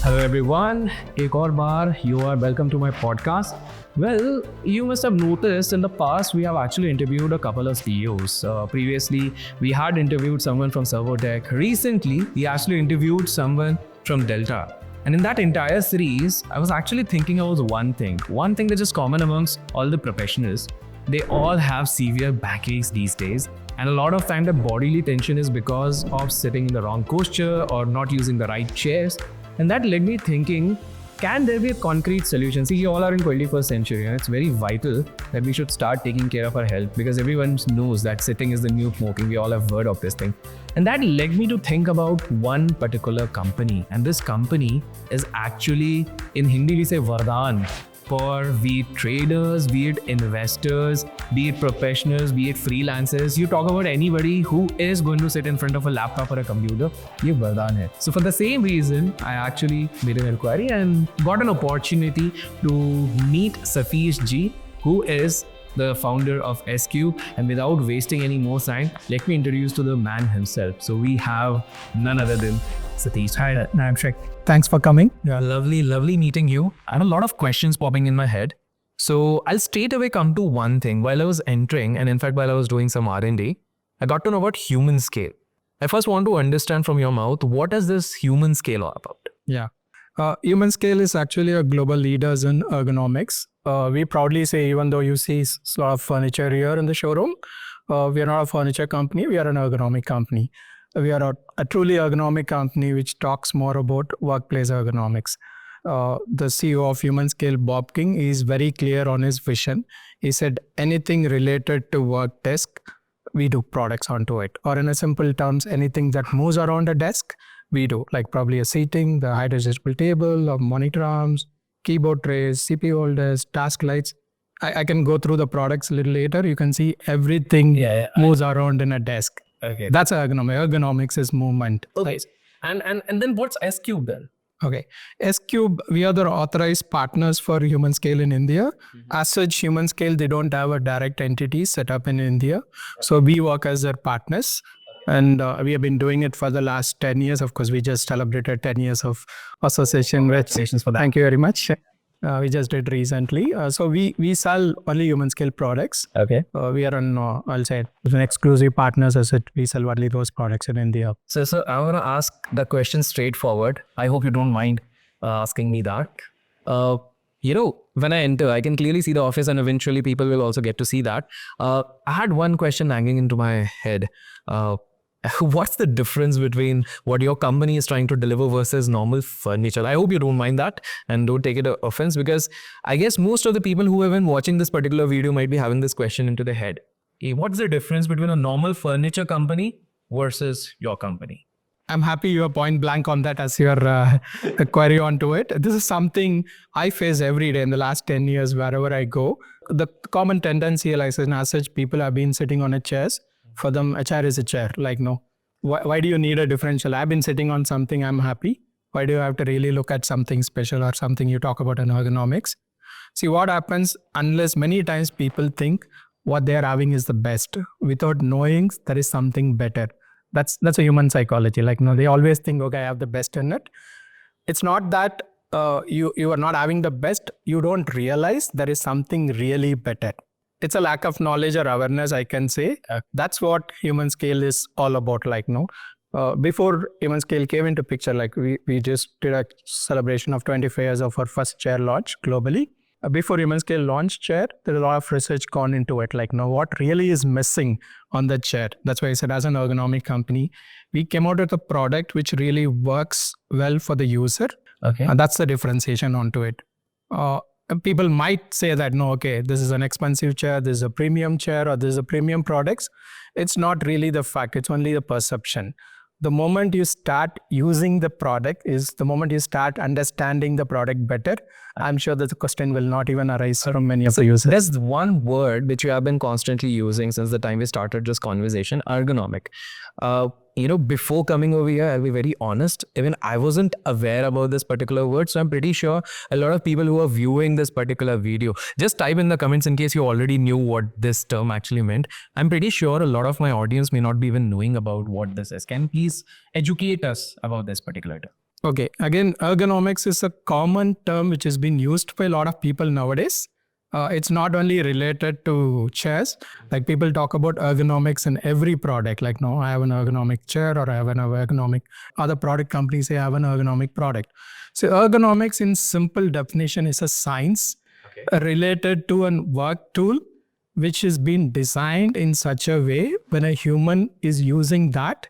Hello everyone, एक और बार you are welcome to my podcast. Well, you must have noticed in the past we have actually interviewed a couple of CEOs. Previously, we had interviewed someone from Servotech. Recently, we actually interviewed someone from Delta. And in that entire series, I was actually thinking about one thing that is common amongst all the professionals. They all have severe backaches these days. And a lot of time the bodily tension is because of sitting in the wrong posture or not using the right chairs. And that led me thinking, can there be a concrete solution? See, we all are in 21st century and it's very vital that we should start taking care of our health because everyone knows that sitting is the new smoking. We all have heard of this thing. And that led me to think about one particular company. And this company is actually, in Hindi we say Vardhan, for be it traders, be it investors, be it professionals, be it freelancers. You talk about anybody who is going to sit in front of a laptop or a computer, ये वरदान है. So for the same reason, I actually made an inquiry and got an opportunity to meet Sathish Ji, who is the founder of S.Cube. And without wasting any more time, let me introduce to the man himself. So we have none other than Sathish. Hi, I'm Abhishek. Thanks for coming. Yeah, lovely meeting you. I have a lot of questions popping in my head. So I'll straight away come to one thing. While I was entering, and in fact, while I was doing some R&D, I got to know about human scale. I first want to understand from your mouth, what is this human scale all about? Yeah. Human Scale is actually a global leaders in ergonomics. We proudly say, even though you see a lot of furniture here in the showroom, we are not a furniture company, we are an ergonomic company. We are a truly ergonomic company which talks more about workplace ergonomics. The CEO of Human Scale, Bob King, is very clear on his vision. He said anything related to work desk, we do products onto it. Or in a simple terms, anything that moves around a desk, we do, like probably a seating, the height adjustable table, or monitor arms, keyboard trays, CPU holders, task lights. I can go through the products a little later. You can see everything moves around in a desk. Okay. That's ergonomics. Ergonomics is movement. Okay. And then what's S.Cube then? Okay. S.Cube, we are the authorized partners for Human Scale in India. As such, Human Scale, they don't have a direct entity set up in India. So we work as their partners. And we have been doing it for the last 10 years. Of course, we just celebrated 10 years of association. Congratulations for that. Thank you very much. We just did recently. So we sell only Human Scale products. Okay. We are an, I'll say, an exclusive partners as it. We sell only those products in India. So I want to ask the question straightforward. I hope you don't mind asking me that. When I enter, I can clearly see the office and eventually people will also get to see that. I had one question hanging into my head. What's the difference between what your company is trying to deliver versus normal furniture? I hope you don't mind that and don't take it offense, because I guess most of the people who have been watching this particular video might be having this question into their head. What's the difference between a normal furniture company versus your company? I'm happy you are point blank on that as your query onto it. This is something I face every day in the last 10 years wherever I go. The common tendency, like as such, people have been sitting on a chairs. For them, a chair is a chair. Like, no, why do you need a differential? I've been sitting on something, I'm happy. Why do you have to really look at something special or something you talk about in ergonomics? See what happens, unless many times people think what they're having is the best without knowing there is something better. That's a human psychology. Like, no, they always think, okay, I have the best in it. It's not that you are not having the best. You don't realize there is something really better. It's a lack of knowledge or awareness, I can say. That's what Human Scale is all about. Like, no, before Human Scale came into picture, like we just did a celebration of 25 years of our first chair launch globally. Before Human Scale launched chair, there's a lot of research gone into it. Like, no, what really is missing on the chair? That's why I said, as an ergonomic company, we came out with a product which really works well for the user. Okay. And that's the differentiation onto it. People might say that, no, okay, this is an expensive chair, this is a premium chair, or this is a premium products. It's not really the fact, it's only the perception. The moment you start using the product is the moment you start understanding the product better. I'm sure that the question will not even arise from many of the users. There's one word which you have been constantly using since the time we started this conversation, ergonomic. Before coming over here, I'll be very honest, even I wasn't aware about this particular word. So I'm pretty sure a lot of people who are viewing this particular video, just type in the comments in case you already knew what this term actually meant. I'm pretty sure a lot of my audience may not be even knowing about what this is. Can you please educate us about this particular term? Okay, again, ergonomics is a common term which has been used by a lot of people nowadays. It's not only related to chairs. Like people talk about ergonomics in every product. Like, no, I have an ergonomic chair, or I have an ergonomic. Other product companies say I have an ergonomic product. So ergonomics, in simple definition, is a science related to a work tool which is being designed in such a way when a human is using that,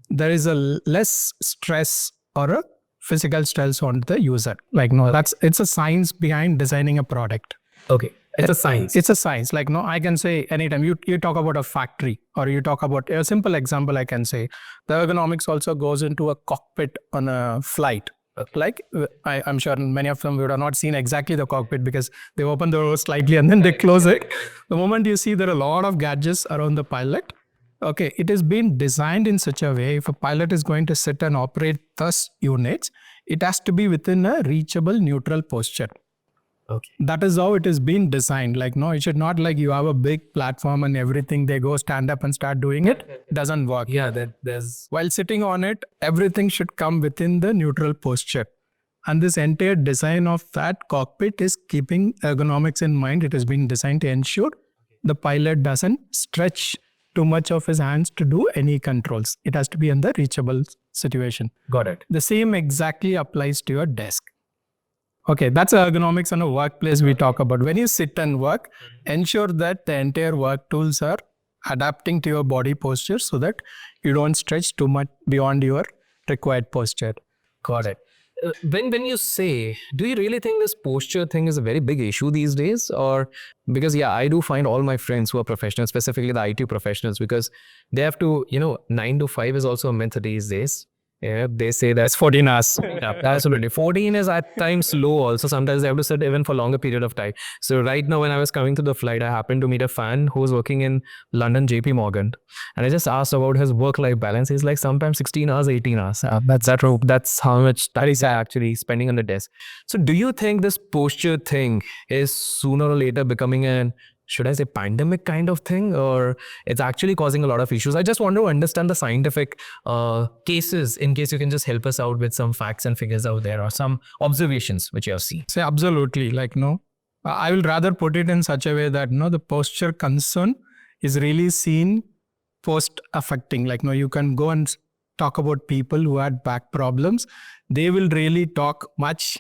there is a less stress or a physical stress on the user. Like, no, it's a science behind designing a product. Okay. It's a science. It's a science. Like, no, I can say anytime you talk about a factory, or you talk about a simple example, I can say the ergonomics also goes into a cockpit on a flight. Like, I'm sure many of them would have not seen exactly the cockpit because they open the door slightly and then they close it. The moment you see there are a lot of gadgets around the pilot, okay, it is being designed in such a way, if a pilot is going to sit and operate thus units, it has to be within a reachable neutral posture. Okay. That is how it is being designed. Like, no, it should not like you have a big platform and everything, they go stand up and start doing it. It doesn't work. Yeah, there's... While sitting on it, everything should come within the neutral posture. And this entire design of that cockpit is keeping ergonomics in mind. It has been designed to ensure the pilot doesn't stretch too much of his hands to do any controls. It has to be in the reachable situation. Got it. The same exactly applies to your desk. Okay, that's ergonomics on a workplace we talk about. When you sit and work, ensure that the entire work tools are adapting to your body posture so that you don't stretch too much beyond your required posture. Got it. When you say, do you really think this posture thing is a very big issue these days? Or because, yeah, I do find all my friends who are professionals, specifically the IT professionals, because they have to, 9 to 5 is also a myth these days. Yeah, they say that's 14 hours. Yeah, absolutely. 14 is at times low also. Sometimes they have to sit even for longer period of time. So right now when I was coming to the flight, I happened to meet a fan who was working in London JP Morgan. And I just asked about his work-life balance. He's like sometimes 16 hours, 18 hours. That's how much that is actually spending on the desk. So do you think this posture thing is sooner or later becoming an, should I say, pandemic kind of thing, or it's actually causing a lot of issues? I just want to understand the scientific cases, in case you can just help us out with some facts and figures out there, or some observations which you have seen. Say absolutely. Like, no, I will rather put it in such a way that, no, the posture concern is really seen post affecting. Like, no, you can go and talk about people who had back problems. They will really talk much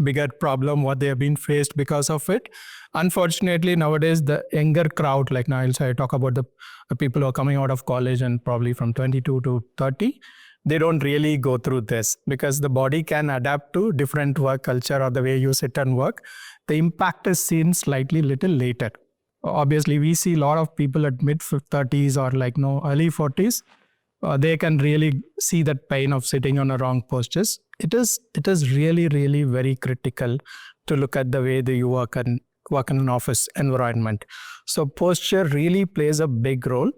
bigger problem what they have been faced because of it. Unfortunately, nowadays the younger crowd, like now I talk about the people who are coming out of college and probably from 22 to 30, they don't really go through this because the body can adapt to different work culture or the way you sit and work. The impact is seen slightly little later. Obviously, we see a lot of people at mid 30s or early 40s. They can really see that pain of sitting on a wrong postures. It is really very critical to look at the way that you work in an office environment. So posture really plays a big role.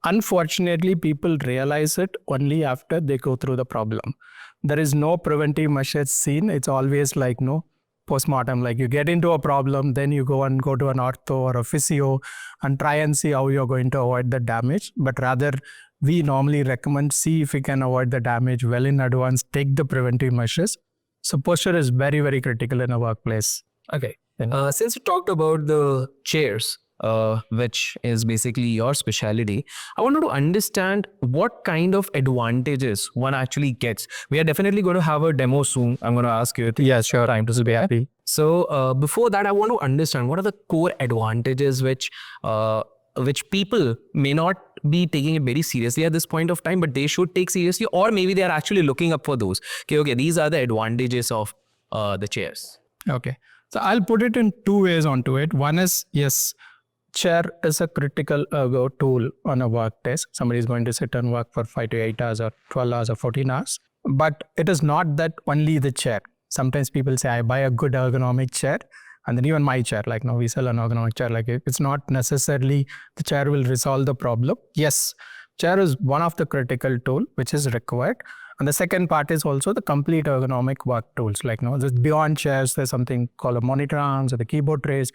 Unfortunately, people realize it only after they go through the problem. There is no preventive measures seen. It's always postmortem. Like you get into a problem, then you go to an ortho or a physio and try and see how you're going to avoid the damage. But rather, we normally recommend see if we can avoid the damage well in advance, take the preventive measures. So posture is very, very critical in a workplace. Okay. Since you talked about the chairs, which is basically your specialty, I wanted to understand what kind of advantages one actually gets. We are definitely going to have a demo soon. I'm going to ask you. Yeah, sure. Time to be happy. So before that, I want to understand what are the core advantages which people may not be taking it very seriously at this point of time, but they should take seriously, or maybe they are actually looking up for those. Okay, these are the advantages of the chairs. Okay. So I'll put it in two ways onto it. One is, yes, chair is a critical ergo tool on a work desk. Somebody is going to sit and work for 5 to 8 hours or 12 hours or 14 hours. But it is not that only the chair. Sometimes people say, I buy a good ergonomic chair. And then even my chair, we sell an ergonomic chair. It's not necessarily the chair will resolve the problem. Yes, chair is one of the critical tool which is required. And the second part is also the complete ergonomic work tools. Just beyond chairs, there's something called a monitor arms or the keyboard trays,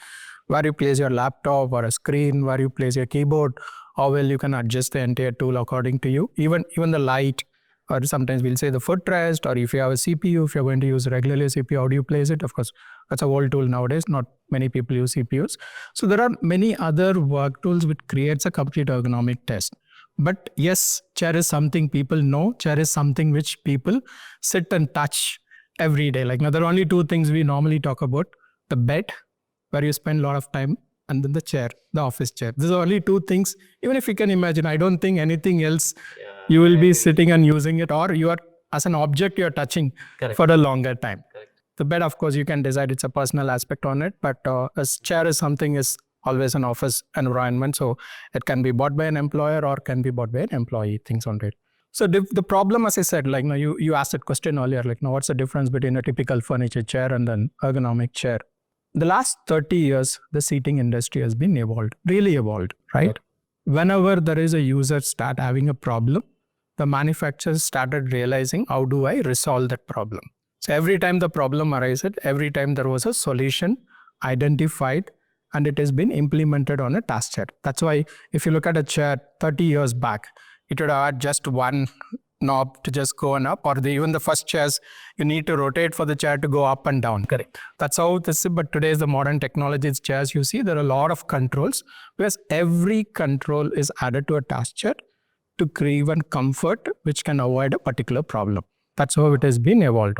where you place your laptop or a screen, where you place your keyboard, how well you can adjust the entire tool according to you. Even the light, or sometimes we'll say the footrest, or if you have a CPU, if you're going to use regularly a CPU, how do you place it? Of course, that's a old tool nowadays. Not many people use CPUs. So there are many other work tools which creates a complete ergonomic test. But yes, chair is something people know. Chair is something which people sit and touch every day. Like now, there are only two things we normally talk about: the bed, where you spend a lot of time, and then the chair, the office chair. These are only two things. Even if you can imagine, I don't think anything else you will be sitting and using it, or you are as an object you are touching for a longer time. The bed, of course, you can decide it's a personal aspect on it, but a chair is something is always an office environment. So it can be bought by an employer or can be bought by an employee, things on it. So the problem, as I said, like now you asked that question earlier, like now what's the difference between a typical furniture chair and an ergonomic chair? The last 30 years, the seating industry has been really evolved, right? Whenever there is a user start having a problem, the manufacturers started realizing, how do I resolve that problem? So every time the problem arises, every time there was a solution identified and it has been implemented on a task chair. That's why if you look at a chair 30 years back, it would have had just one knob to just go on up, or even the first chairs, you need to rotate for the chair to go up and down. Correct. That's how this is. But today's the modern technologies chairs, you see, there are a lot of controls, because every control is added to a task chair to create one comfort which can avoid a particular problem. That's how it has been evolved.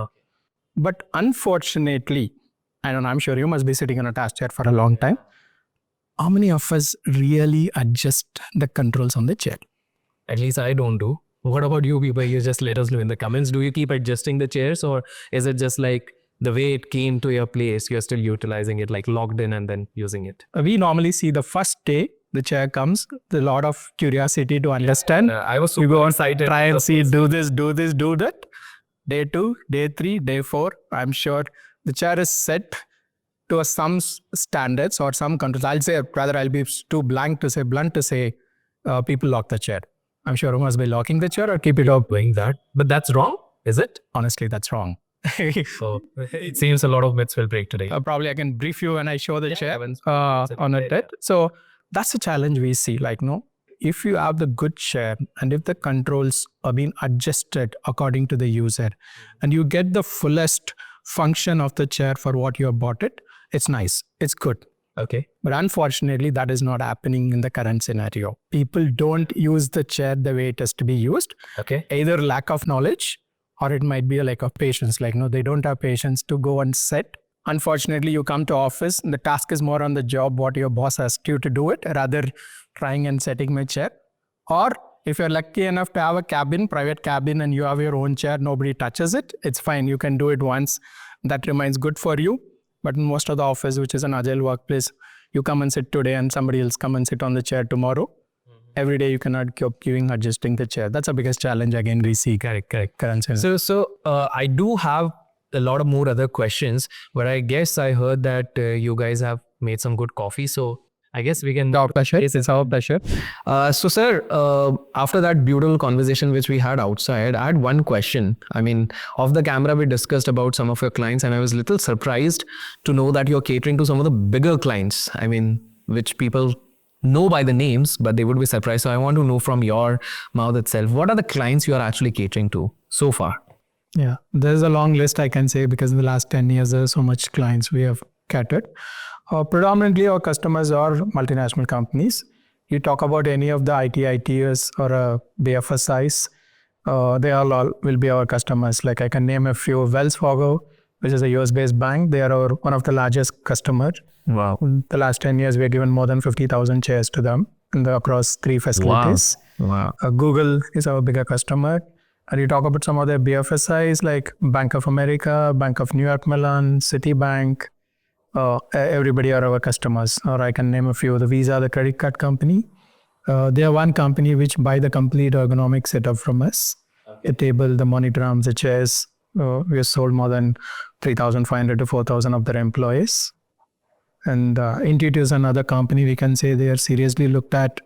But unfortunately, and I'm sure you must be sitting on a task chair for a long time, how many of us really adjust the controls on the chair? At least I don't do. What about you people? You just let us know in the comments. Do you keep adjusting the chairs, or is it just like the way it came to your place, you're still utilizing it, like logged in and then using it? We normally see the first day the chair comes, a lot of curiosity to understand. I was super excited. Try and see, do this, do that. Day 2, day 3, day 4, I'm sure the chair is set to some standards or some controls. I'll be too blunt to say people lock the chair. I'm sure you must be locking the chair or keep it up. Doing that. But that's wrong, is it? Honestly, that's wrong. So it seems a lot of myths will break today. Probably I can brief you when I show the chair on a TED. So that's a challenge we see. Like, no, if you have the good chair and if the controls are being adjusted according to the user and you get the fullest function of the chair for what you have bought it, it's nice. It's good. Okay. But unfortunately, that is not happening in the current scenario. People don't use the chair the way it has to be used. Okay. Either lack of knowledge or it might be a lack of patience. Like, no, they don't have patience to go and sit. Unfortunately, you come to office and the task is more on the job, what your boss asked you to do it, rather trying and setting my chair. Or if you're lucky enough to have a cabin, private cabin, and you have your own chair, nobody touches it, it's fine. You can do it once. That remains good for you. But in most of the office, which is an agile workplace, you come and sit today and somebody else come and sit on the chair tomorrow. Every day you cannot keep adjusting the chair. That's the biggest challenge again we see. Correct. So I do have a lot of more other questions, but I guess I heard that you guys have made some good coffee. So I guess we can... Our pleasure. It's our pleasure. So sir, after that beautiful conversation which we had outside, I had one question. I mean, off the camera, we discussed about some of your clients and I was a little surprised to know that you're catering to some of the bigger clients. I mean, which people know by the names, but they would be surprised. So I want to know from your mouth itself, what are the clients you are actually catering to so far? Yeah, there's a long list I can say because in the last 10 years, there's so much clients we have catered. Predominantly, our customers are multinational companies. You talk about any of the ITs or BFSIs, they all will be our customers. Like I can name a few. Wells Fargo, which is a US-based bank, they are one of the largest customers. Wow. In the last 10 years, we have given more than 50,000 chairs to them across 3 facilities. Wow. Google is our bigger customer. And you talk about some of the BFSIs like Bank of America, Bank of New York Mellon, Citibank. Everybody are our customers, or I can name a few. The Visa, the credit card company. They are one company which buy the complete ergonomic setup from us. Okay. The table, the monitor arms, the chairs. We have sold more than 3,500 to 4,000 of their employees. And Intuit is another company we can say they are seriously looked at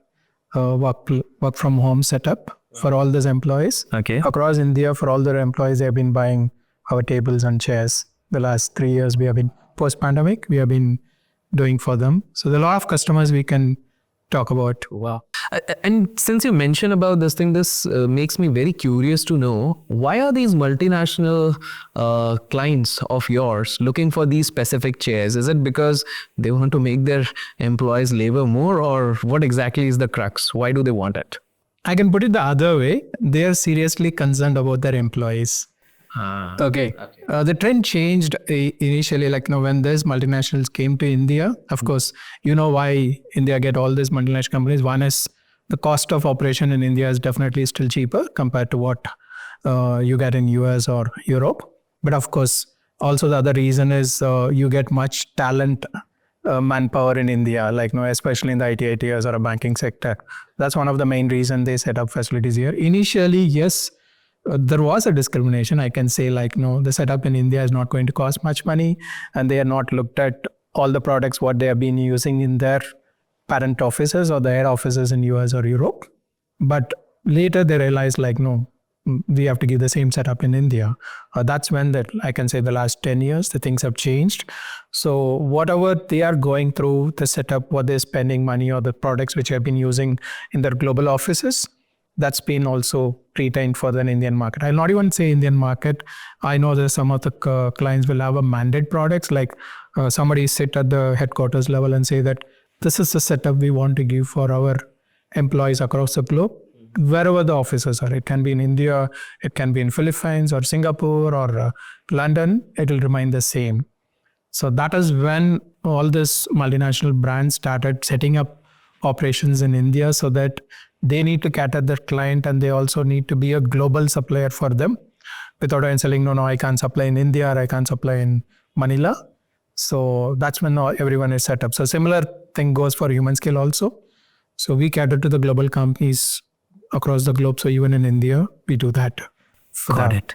work from home setup for all those employees. Okay. Across India, for all their employees, they have been buying our tables and chairs. The last 3 years we have been post-pandemic, we have been doing for them. So there are a lot of customers we can talk about. Wow. And since you mentioned about this thing, this makes me very curious to know, why are these multinational clients of yours looking for these specific chairs? Is it because they want to make their employees labor more, or what exactly is the crux? Why do they want it? I can put it the other way. They are seriously concerned about their employees. Okay. The trend changed initially, like when these multinationals came to India. Of course, you know why India get all these multinational companies. One is the cost of operation in India is definitely still cheaper compared to what you get in US or Europe. But of course, also the other reason is you get much talent manpower in India, like especially in the ITs or a banking sector. That's one of the main reasons they set up facilities here. Initially, yes, there was a discrimination. I can say the setup in India is not going to cost much money, and they are not looked at all the products what they have been using in their parent offices or their offices in US or Europe. But later they realized no, we have to give the same setup in India. That's when I can say the last 10 years, the things have changed. So whatever they are going through, the setup, what they're spending money or the products which have been using in their global offices, that's been also retained for the Indian market. I'll not even say Indian market. I know that some of the clients will have a mandate products, like somebody sit at the headquarters level and say that this is the setup we want to give for our employees across the globe, wherever the offices are. It can be in India, it can be in Philippines or Singapore or London, it will remain the same. So that is when all these multinational brands started setting up operations in India, so that they need to cater their client and they also need to be a global supplier for them, without saying, no, I can't supply in India or I can't supply in Manila. So that's when everyone is set up. So similar thing goes for human scale also. So we cater to the global companies across the globe. So even in India, we do that. Got it.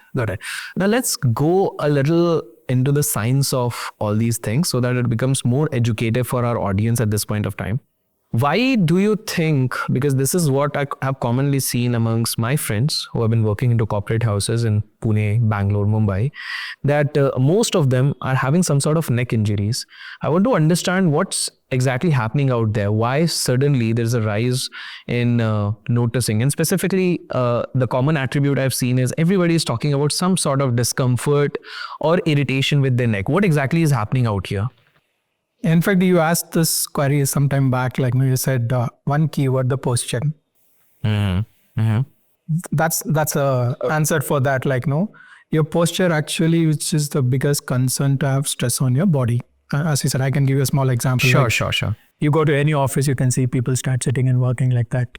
Now let's go a little into the science of all these things so that it becomes more educative for our audience at this point of time. Why do you think, because this is what I have commonly seen amongst my friends who have been working into corporate houses in Pune, Bangalore, Mumbai, that most of them are having some sort of neck injuries. I want to understand what's exactly happening out there. Why suddenly there's a rise in noticing, and specifically the common attribute I've seen is everybody is talking about some sort of discomfort or irritation with their neck. What exactly is happening out here? In fact, you asked this query some time back, you said one keyword, the posture. That's a answer for that. Your posture actually, which is the biggest concern to have stress on your body. As you said, I can give you a small example. Sure. You go to any office, you can see people start sitting and working like that.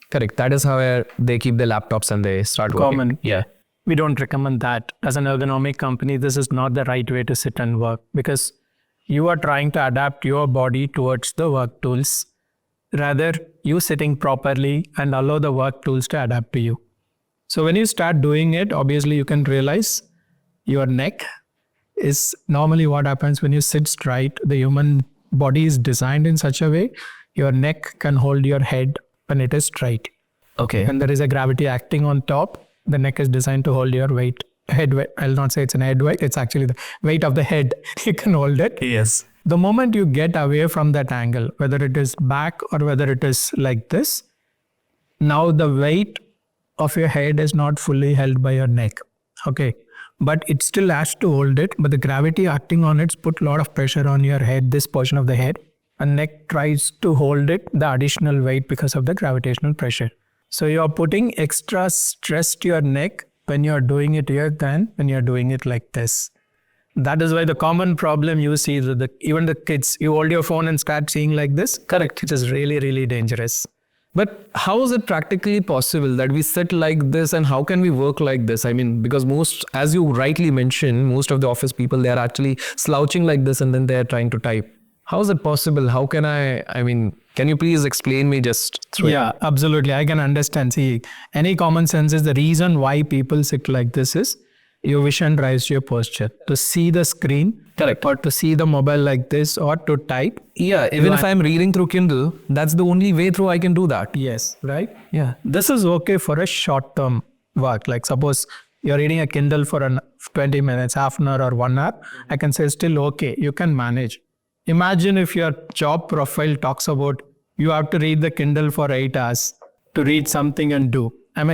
Correct. That is how they keep their laptops and they start working. Common. Yeah. We don't recommend that. As an ergonomic company, this is not the right way to sit and work, because you are trying to adapt your body towards the work tools. Rather, you sitting properly and allow the work tools to adapt to you. So when you start doing it, obviously you can realize your neck is normally what happens when you sit straight. The human body is designed in such a way, your neck can hold your head when it is straight. Okay. When there is a gravity acting on top, the neck is designed to hold your head weight. I'll not say it's an head weight. It's actually the weight of the head. You can hold it. Yes. The moment you get away from that angle, whether it is back or whether it is like this, now the weight of your head is not fully held by your neck. Okay. But it still has to hold it. But the gravity acting on it put a lot of pressure on your head, this portion of the head. And neck tries to hold it, the additional weight, because of the gravitational pressure. So you're putting extra stress to your neck when you're doing it here than when you're doing it like this. That is why the common problem you see, even the kids, you hold your phone and start seeing like this. Correct. It is really, really dangerous. But how is it practically possible that we sit like this, and how can we work like this? I mean, because most, as you rightly mentioned, most of the office people, they are actually slouching like this and then they are trying to type. How is it possible? How can can you please explain me just through Yeah, absolutely. I can understand. See, any common sense is the reason why people sit like this is your vision drives your posture. To see the screen, correct, or to see the mobile like this, or to type. Yeah, even if I'm reading through Kindle, that's the only way through I can do that. Yes, right? Yeah. This is okay for a short-term work. Like suppose you're reading a Kindle for 20 minutes, half an hour or 1 hour, I can say still okay, you can manage. Imagine if your job profile talks about you have to read the Kindle for 8 hours to read something and do. I'm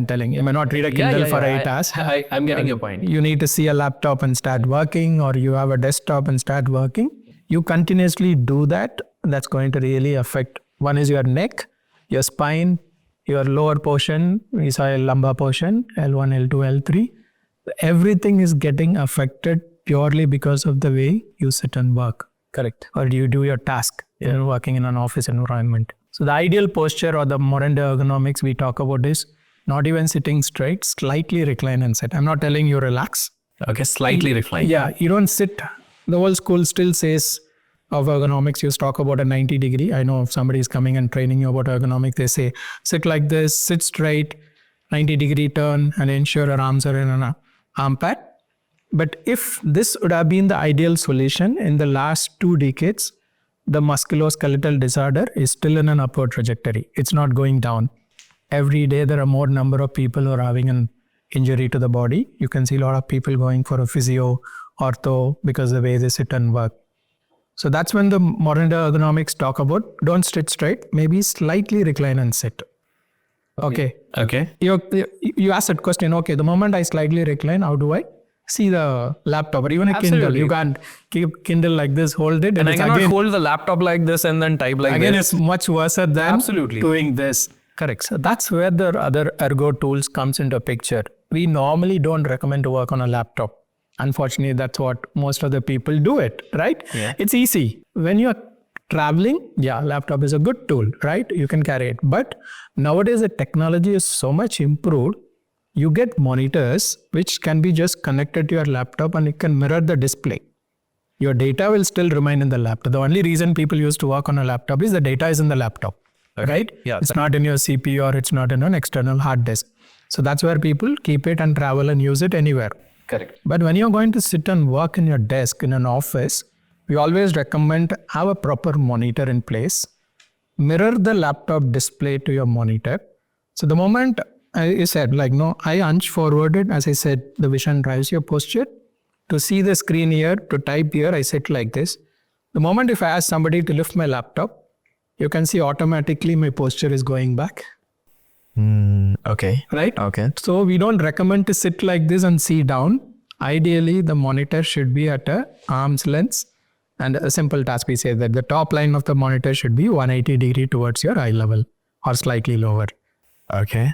telling. You may not read a Kindle for 8 hours. I'm getting your point. You need to see a laptop and start working, or you have a desktop and start working. You continuously do that. That's going to really affect. One is your neck, your spine, your lower portion, we saw a lumbar portion, L1, L2, L3. Everything is getting affected purely because of the way you sit and work. Correct. Or you do your task, working in an office environment. So the ideal posture or the modern day ergonomics we talk about is not even sitting straight, slightly recline and sit. I'm not telling you relax. Okay, slightly recline. Yeah, you don't sit. The whole school still says of ergonomics, you talk about a 90 degree. I know if somebody is coming and training you about ergonomics, they say, sit like this, sit straight, 90 degree turn, and ensure your arms are in an arm pad. But if this would have been the ideal solution in the last 2 decades, the musculoskeletal disorder is still in an upward trajectory. It's not going down. Every day, there are more number of people who are having an injury to the body. You can see a lot of people going for a physio, ortho, because the way they sit and work. So that's when the modern ergonomics talk about don't sit straight, maybe slightly recline and sit. Okay. You ask that question, okay, the moment I slightly recline, how do I see the laptop or even a Absolutely. Kindle? You can't keep Kindle like this, hold it. And I cannot hold the laptop like this and then type like again, this. it's much worse than Absolutely. doing this. Correct. So that's where the other ergo tools comes into picture. We normally don't recommend to work on a laptop. Unfortunately, that's what most of the people do it, right? Yeah. It's easy. When you're traveling, laptop is a good tool, right? You can carry it. But nowadays, the technology is so much improved. You get monitors which can be just connected to your laptop and it can mirror the display. Your data will still remain in the laptop. The only reason people used to work on a laptop is the data is in the laptop, right? Yeah. It's not in your CPU or it's not in an external hard disk. So that's where people keep it and travel and use it anywhere. Correct. But when you're going to sit and work in your desk in an office, we always recommend have a proper monitor in place. Mirror the laptop display to your monitor. So the moment I said, I hunch forwarded, as I said, the vision drives your posture. To see the screen here, to type here, I sit like this. The moment if I ask somebody to lift my laptop, you can see automatically my posture is going back. Okay. Right? Okay. So we don't recommend to sit like this and see down. Ideally, the monitor should be at a arm's length. And a simple task, we say that the top line of the monitor should be 180 degree towards your eye level or slightly lower. Okay.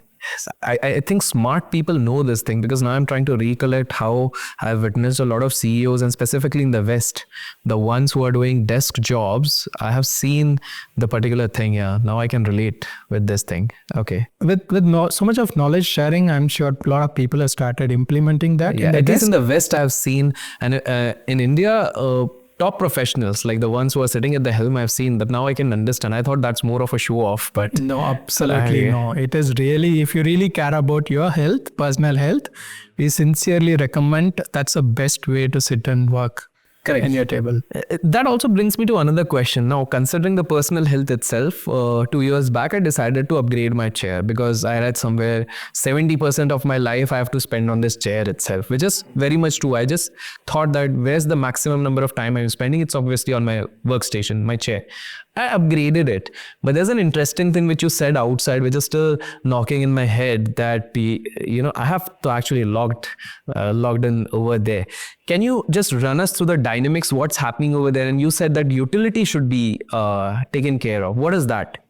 I think smart people know this thing, because now I'm trying to recollect how I've witnessed a lot of CEOs, and specifically in the West, the ones who are doing desk jobs, I have seen the particular thing. Yeah, now I can relate with this thing. Okay. With so much of knowledge sharing, I'm sure a lot of people have started implementing that. Yeah, at least in the West I've seen, and in India, top professionals, like the ones who are sitting at the helm, I've seen that. Now I can understand. I thought that's more of a show off, but no, absolutely no. It is really, if you really care about your health, personal health, we sincerely recommend that's the best way to sit and work. Correct. In your table. That also brings me to another question. Now, considering the personal health itself, 2 years back, I decided to upgrade my chair, because I read somewhere 70% of my life I have to spend on this chair itself, which is very much true. I just thought that where's the maximum number of time I'm spending? It's obviously on my workstation, my chair. I upgraded it. But there's an interesting thing which you said outside, which is still knocking in my head, that I have to actually logged in over there. Can you just run us through the dynamics, what's happening over there? And you said that utility should be taken care of. What is that?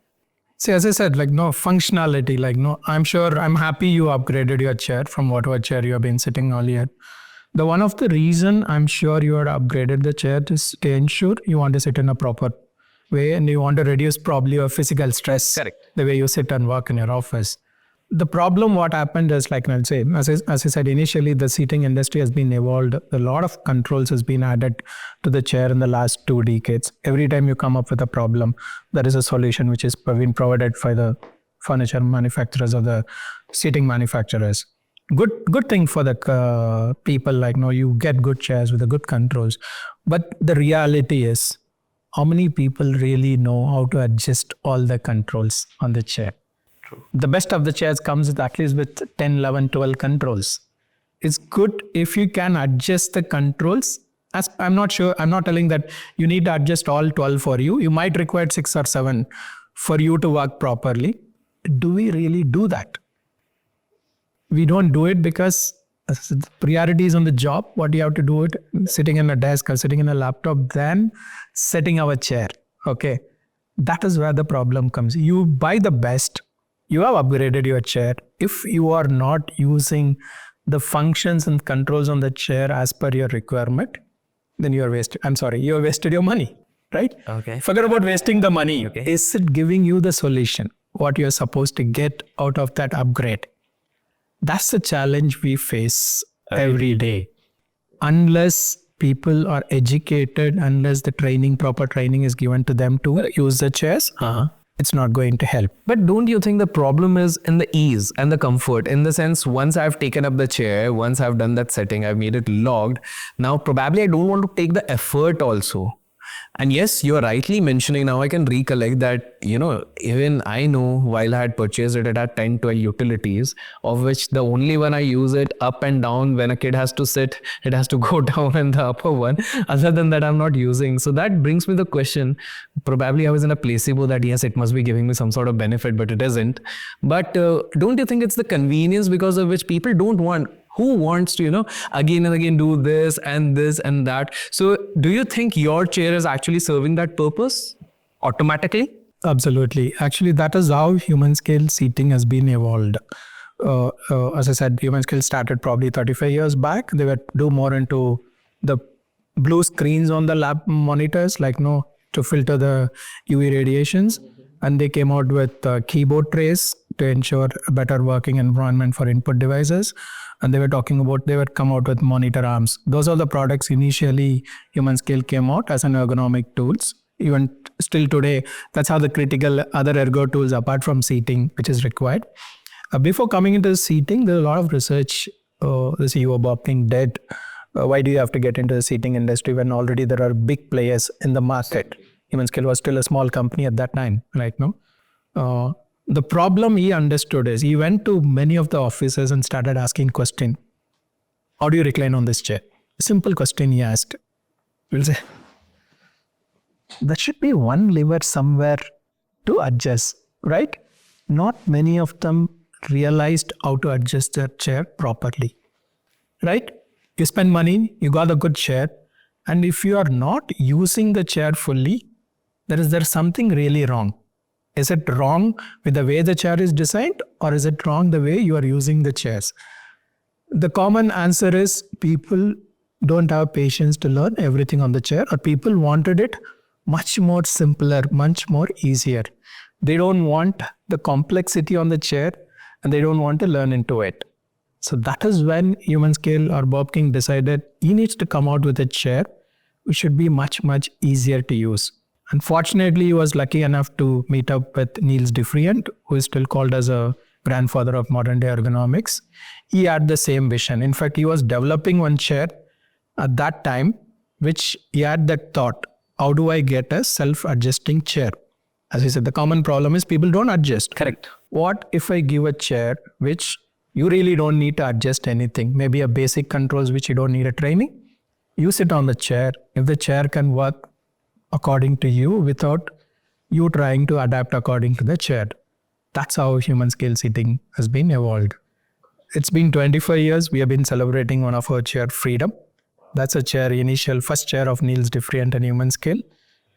See, as I said, functionality, I'm sure, I'm happy you upgraded your chair from whatever chair you have been sitting earlier. The one of the reason I'm sure you had upgraded the chair is to ensure you want to sit in a proper way and you want to reduce probably your physical stress. Correct. The way you sit and work in your office. The problem what happened is, I'll say, as I said, initially the seating industry has been evolved. A lot of controls has been added to the chair in the last 2 decades. Every time you come up with a problem, there is a solution which is been provided by the furniture manufacturers or the seating manufacturers. Good thing for the people, you get good chairs with the good controls. But the reality is, how many people really know how to adjust all the controls on the chair? True. The best of the chairs comes with at least with 10, 11, 12 controls. It's good if you can adjust the controls. As I'm not telling that you need to adjust all 12 for you. You might require 6 or 7 for you to work properly. Do we really do that? We don't do it because the priority is on the job. What you have to do it sitting in a desk or sitting in a laptop, then setting our chair. Okay. That is where the problem comes. You buy the best. You have upgraded your chair. If you are not using the functions and controls on the chair as per your requirement, then you are wasted. I'm sorry, you have wasted your money, right? Okay. Forget about wasting the money. Okay. Is it giving you the solution? What you're supposed to get out of that upgrade? That's the challenge we face every day. Unless people are educated, unless the proper training is given to them to use the chairs, it's not going to help. But don't you think the problem is in the ease and the comfort? In the sense, once I've taken up the chair, once I've done that setting, I've made it logged. Now, probably I don't want to take the effort also. And yes, you're rightly mentioning, now I can recollect that, even I know while I had purchased it, it had 10, 12 utilities, of which the only one I use it up and down. When a kid has to sit, it has to go down in the upper one. Other than that, I'm not using. So that brings me the question, probably I was in a placebo that yes, it must be giving me some sort of benefit, but it isn't. But don't you think it's the convenience because of which people don't want? Who wants to, again and again do this and that? So do you think your chair is actually serving that purpose automatically? Absolutely. Actually, that is how human scale seating has been evolved. As I said, human scale started probably 35 years back. They were do more into the blue screens on the lab monitors, to filter the UV radiations. And they came out with keyboard trays to ensure a better working environment for input devices. And they were come out with monitor arms. Those are the products initially human scale came out as an ergonomic tools. Even still today, that's how the critical other ergo tools apart from seating, which is required. Before coming into seating, there's a lot of research. The CEO Bob King did. Why do you have to get into the seating industry when already there are big players in the market? Human scale was still a small company at that time, right? No. The problem he understood is he went to many of the offices and started asking question, how do you recline on this chair? Simple question he asked. We'll say, there should be one lever somewhere to adjust, right? Not many of them realized how to adjust their chair properly, right? You spend money, you got a good chair, and if you are not using the chair fully, there's something really wrong. Is it wrong with the way the chair is designed, or is it wrong the way you are using the chairs? The common answer is people don't have patience to learn everything on the chair, or people wanted it much more simpler, much more easier. They don't want the complexity on the chair and they don't want to learn into it. So that is when Human Scale or Bob King decided he needs to come out with a chair which should be much, much easier to use. Unfortunately, he was lucky enough to meet up with Niels Defriant, who is still called as a grandfather of modern day ergonomics. He had the same vision. In fact, he was developing one chair at that time, which he had that thought, how do I get a self-adjusting chair? As I said, the common problem is people don't adjust. Correct. What if I give a chair which you really don't need to adjust anything, maybe a basic controls which you don't need a training? You sit on the chair. If the chair can work according to you without you trying to adapt according to the chair. That's how human scale seating has been evolved. It's been 25 years. We have been celebrating one of our chair, Freedom. That's a chair, first chair of Niels Defriant and Human Scale.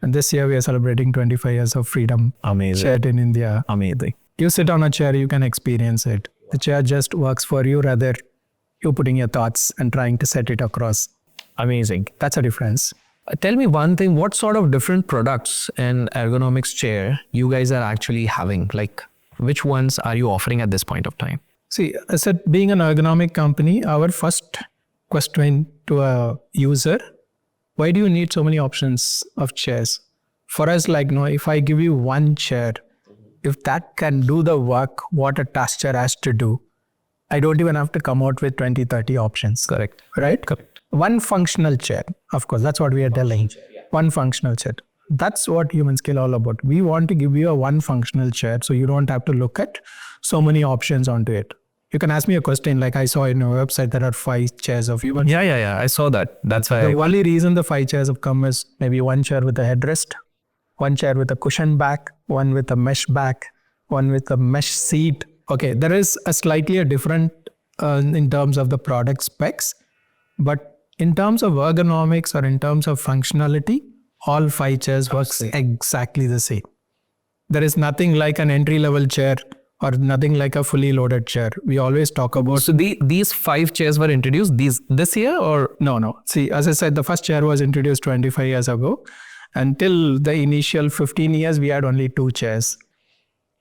And this year we are celebrating 25 years of Freedom. Amazing. Chair in India. Amazing. You sit on a chair, you can experience it. The chair just works for you, rather you putting your thoughts and trying to set it across. Amazing. That's a difference. Tell me one thing, what sort of different products in ergonomics chair you guys are actually having? Like, which ones are you offering at this point of time? See, I said, being an ergonomic company, our first question to a user, why do you need so many options of chairs? For us, if I give you one chair, if that can do the work what a task chair has to do, I don't even have to come out with 20, 30 options. Correct. Right? Correct. One functional chair, of course, that's what we are telling. One functional chair. That's what Human Scale all about. We want to give you a one functional chair so you don't have to look at so many options onto it. You can ask me a question like I saw in your website, there are 5 chairs of human. Yeah. I saw that. That's why. The only reason the 5 chairs have come is maybe one chair with a headrest, one chair with a cushion back, one with a mesh back, one with a mesh seat. Okay, there is a slightly a different in terms of the product specs, but in terms of ergonomics or in terms of functionality, all 5 chairs works exactly the same. There is nothing like an entry-level chair or nothing like a fully loaded chair. We always talk about... So these 5 chairs were introduced this year or? No. See, as I said, the first chair was introduced 25 years ago. Until the initial 15 years, we had only 2 chairs.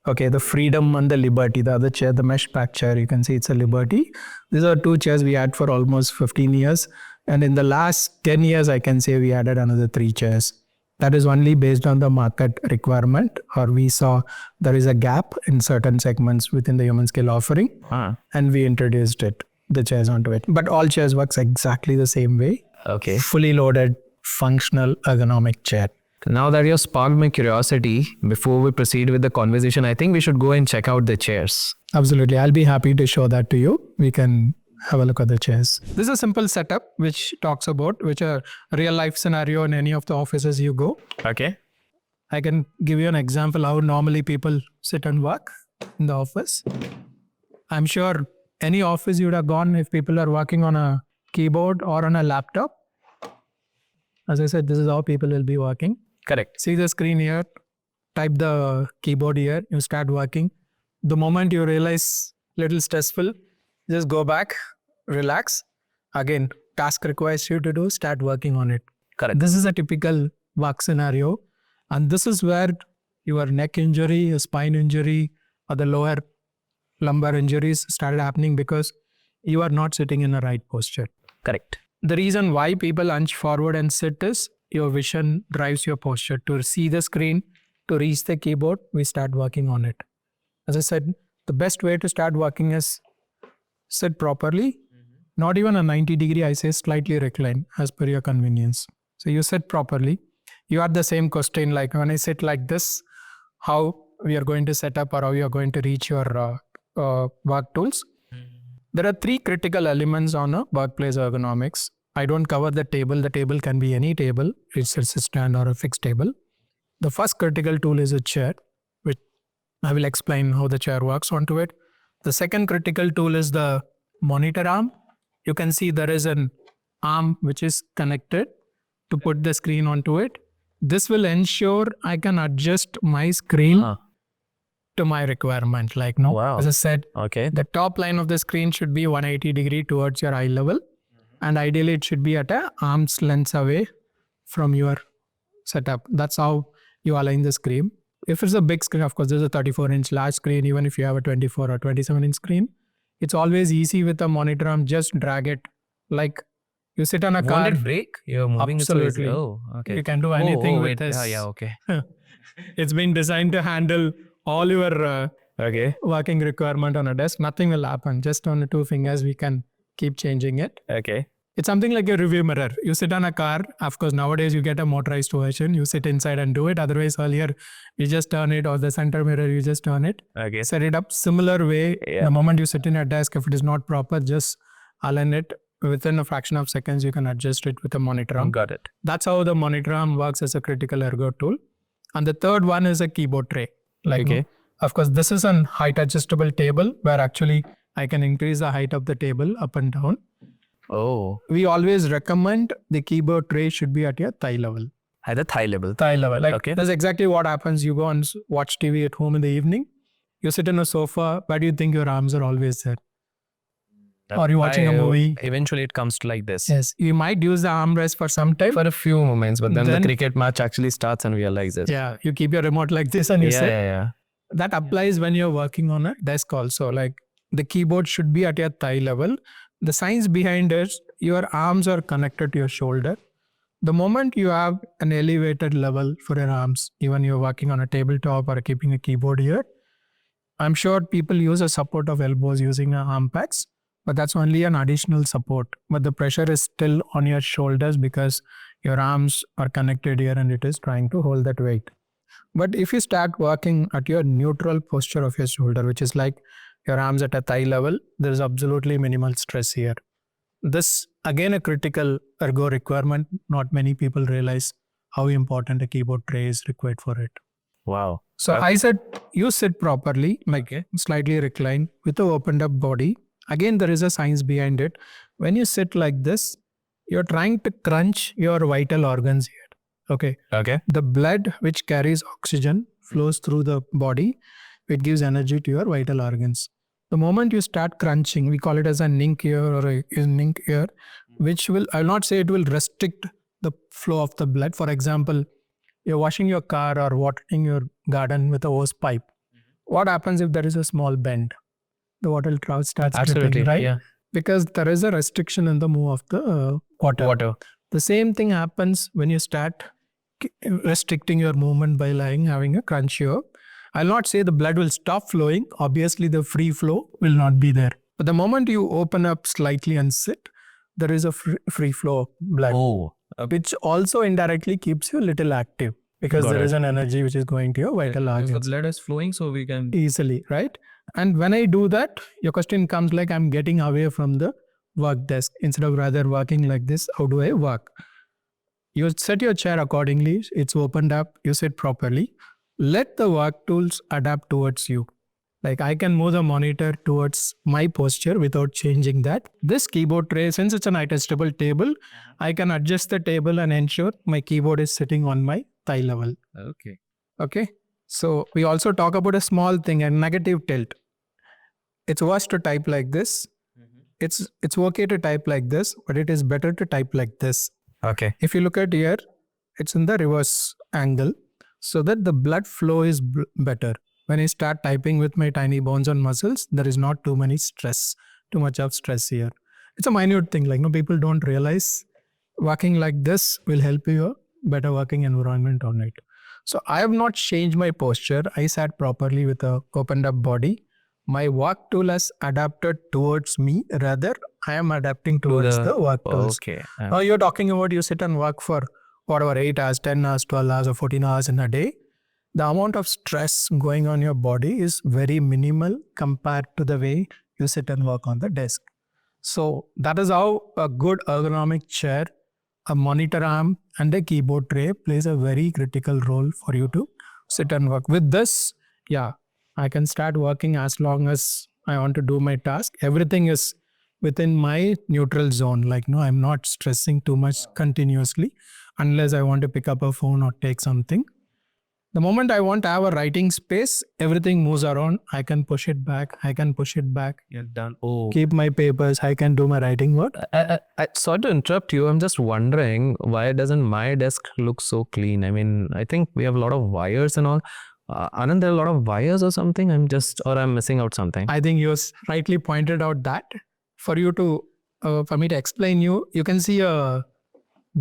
Okay, the Freedom and the Liberty. The other chair, the mesh back chair, you can see it's a Liberty. These are 2 chairs we had for almost 15 years. And in the last 10 years, I can say we added another 3 chairs. That is only based on the market requirement, or we saw there is a gap in certain segments within the human scale offering, and we introduced the chairs onto it. But all chairs works exactly the same way. Okay. Fully loaded, functional, ergonomic chair. Now that you have sparked my curiosity, before we proceed with the conversation, I think we should go and check out the chairs. Absolutely. I'll be happy to show that to you. We can have a look at the chairs. This is a simple setup which talks about which a real life scenario in any of the offices you go. Okay. I can give you an example how normally people sit and work in the office. I'm sure any office you would have gone if people are working on a keyboard or on a laptop. As I said, this is how people will be working. Correct. See the screen here, type the keyboard here, you start working. The moment you realize little stressful, just go back, relax. Again, task requires you to do, start working on it. Correct. This is a typical work scenario. And this is where your neck injury, your spine injury, or the lower lumbar injuries started happening because you are not sitting in the right posture. Correct. The reason why people hunch forward and sit is your vision drives your posture. To see the screen, to reach the keyboard, we start working on it. As I said, the best way to start working is sit properly, not even a 90 degree, I say slightly recline as per your convenience. So you sit properly. You have the same question like when I sit like this, how we are going to set up or how you are going to reach your work tools. There are 3 critical elements on a workplace ergonomics. I don't cover the table. The table can be any table. It's a stand or a fixed table. The first critical tool is a chair, which I will explain how the chair works onto it. The second critical tool is the monitor arm. You can see there is an arm which is connected to put the screen onto it. This will ensure I can adjust my screen to my requirement. Like as I said, the top line of the screen should be 180 degree towards your eye level. And ideally it should be at an arm's length away from your setup. That's how you align the screen. If it's a big screen, of course, there's a 34-inch large screen, even if you have a 24 or 27-inch screen, it's always easy with a monitor arm. Just drag it like you sit on a car. Won't it break? You're moving Absolutely. it. Oh, okay. You can do anything with this. Yeah, okay. It's been designed to handle all your working requirement on a desk. Nothing will happen. Just on the 2 fingers, we can keep changing it. Okay. It's something like a review mirror. You sit on a car. Of course, nowadays you get a motorized version. You sit inside and do it. Otherwise, earlier you just turn it, or the center mirror, you just turn it. Okay. Set it up similar way. Yeah. The moment you sit in a desk, if it is not proper, just align it. Within a fraction of seconds, you can adjust it with a monitor arm. Got it. That's how the monitor arm works as a critical ergo tool. And the third one is a keyboard tray. Of course, this is an height adjustable table where actually I can increase the height of the table up and down. Oh. We always recommend the keyboard tray should be at your thigh level. At the thigh level. Thigh level. That's exactly what happens. You go and watch TV at home in the evening. You sit on a sofa. Why do you think your arms are always there? Or you're watching a movie. Eventually it comes to like this. Yes. You might use the armrest for some time. For a few moments, but then the cricket match actually starts and realizes. Yeah. You keep your remote like this and you sit. Yeah. That applies when you're working on a desk also. Like the keyboard should be at your thigh level. The science behind it, your arms are connected to your shoulder. The moment you have an elevated level for your arms, even you're working on a tabletop or keeping a keyboard here, I'm sure people use a support of elbows using arm pads, but that's only an additional support. But the pressure is still on your shoulders because your arms are connected here and it is trying to hold that weight. But if you start working at your neutral posture of your shoulder, which is like your arms at a thigh level, there is absolutely minimal stress here. This, again, a critical ergo requirement. Not many people realize how important a keyboard tray is required for it. Wow. So I said, you sit properly, like slightly reclined with a opened up body. Again, there is a science behind it. When you sit like this, you're trying to crunch your vital organs here. Okay. Okay. The blood which carries oxygen flows through the body. It gives energy to your vital organs. The moment you start crunching, we call it as a nink here or a nink here, which will, I will not say it will restrict the flow of the blood. For example, you're washing your car or watering your garden with a hose pipe. What happens if there is a small bend? The water starts dripping, right? Yeah. Because there is a restriction in the move of the water. The same thing happens when you start restricting your movement by having a crunch here. I'll not say the blood will stop flowing. Obviously, the free flow will not be there. But the moment you open up slightly and sit, there is a free flow of blood, which also indirectly keeps you a little active because there is an energy which is going to your vital organs. The blood is flowing, so we can easily, right? And when I do that, your question comes like I'm getting away from the work desk instead of rather working like this. How do I work? You set your chair accordingly. It's opened up. You sit properly. Let the work tools adapt towards you. Like I can move the monitor towards my posture without changing that. This keyboard tray, since it's an adjustable table, I can adjust the table and ensure my keyboard is sitting on my thigh level. Okay. So we also talk about a small thing, a negative tilt. It's worse to type like this. It's okay to type like this, but it is better to type like this. Okay. If you look at here, it's in the reverse angle so that the blood flow is better. When I start typing with my tiny bones and muscles, there is not too much of stress here. It's a minute thing. People don't realize working like this will help you a better working environment on it. So I have not changed my posture. I sat properly with a opened up body. My work tool has adapted towards me. Rather, I am adapting towards the work tools. Okay. Now you're talking about you sit and work for whatever 8 hours, 10 hours, 12 hours or 14 hours in a day. The amount of stress going on your body is very minimal compared to the way you sit and work on the desk. So that is how a good ergonomic chair, a monitor arm and a keyboard tray plays a very critical role for you to sit and work. With this, I can start working as long as I want to do my task. Everything is within my neutral zone. I'm not stressing too much continuously unless I want to pick up a phone or take something. The moment I want to have a writing space, everything moves around. I can push it back. You're done. Keep my papers. I can do my writing work. I sorry to interrupt you. I'm just wondering, why doesn't my desk look so clean? I mean, I think we have a lot of wires and all. Aren't there a lot of wires or something? I'm missing out something. I think you rightly pointed out that. For me to explain you can see a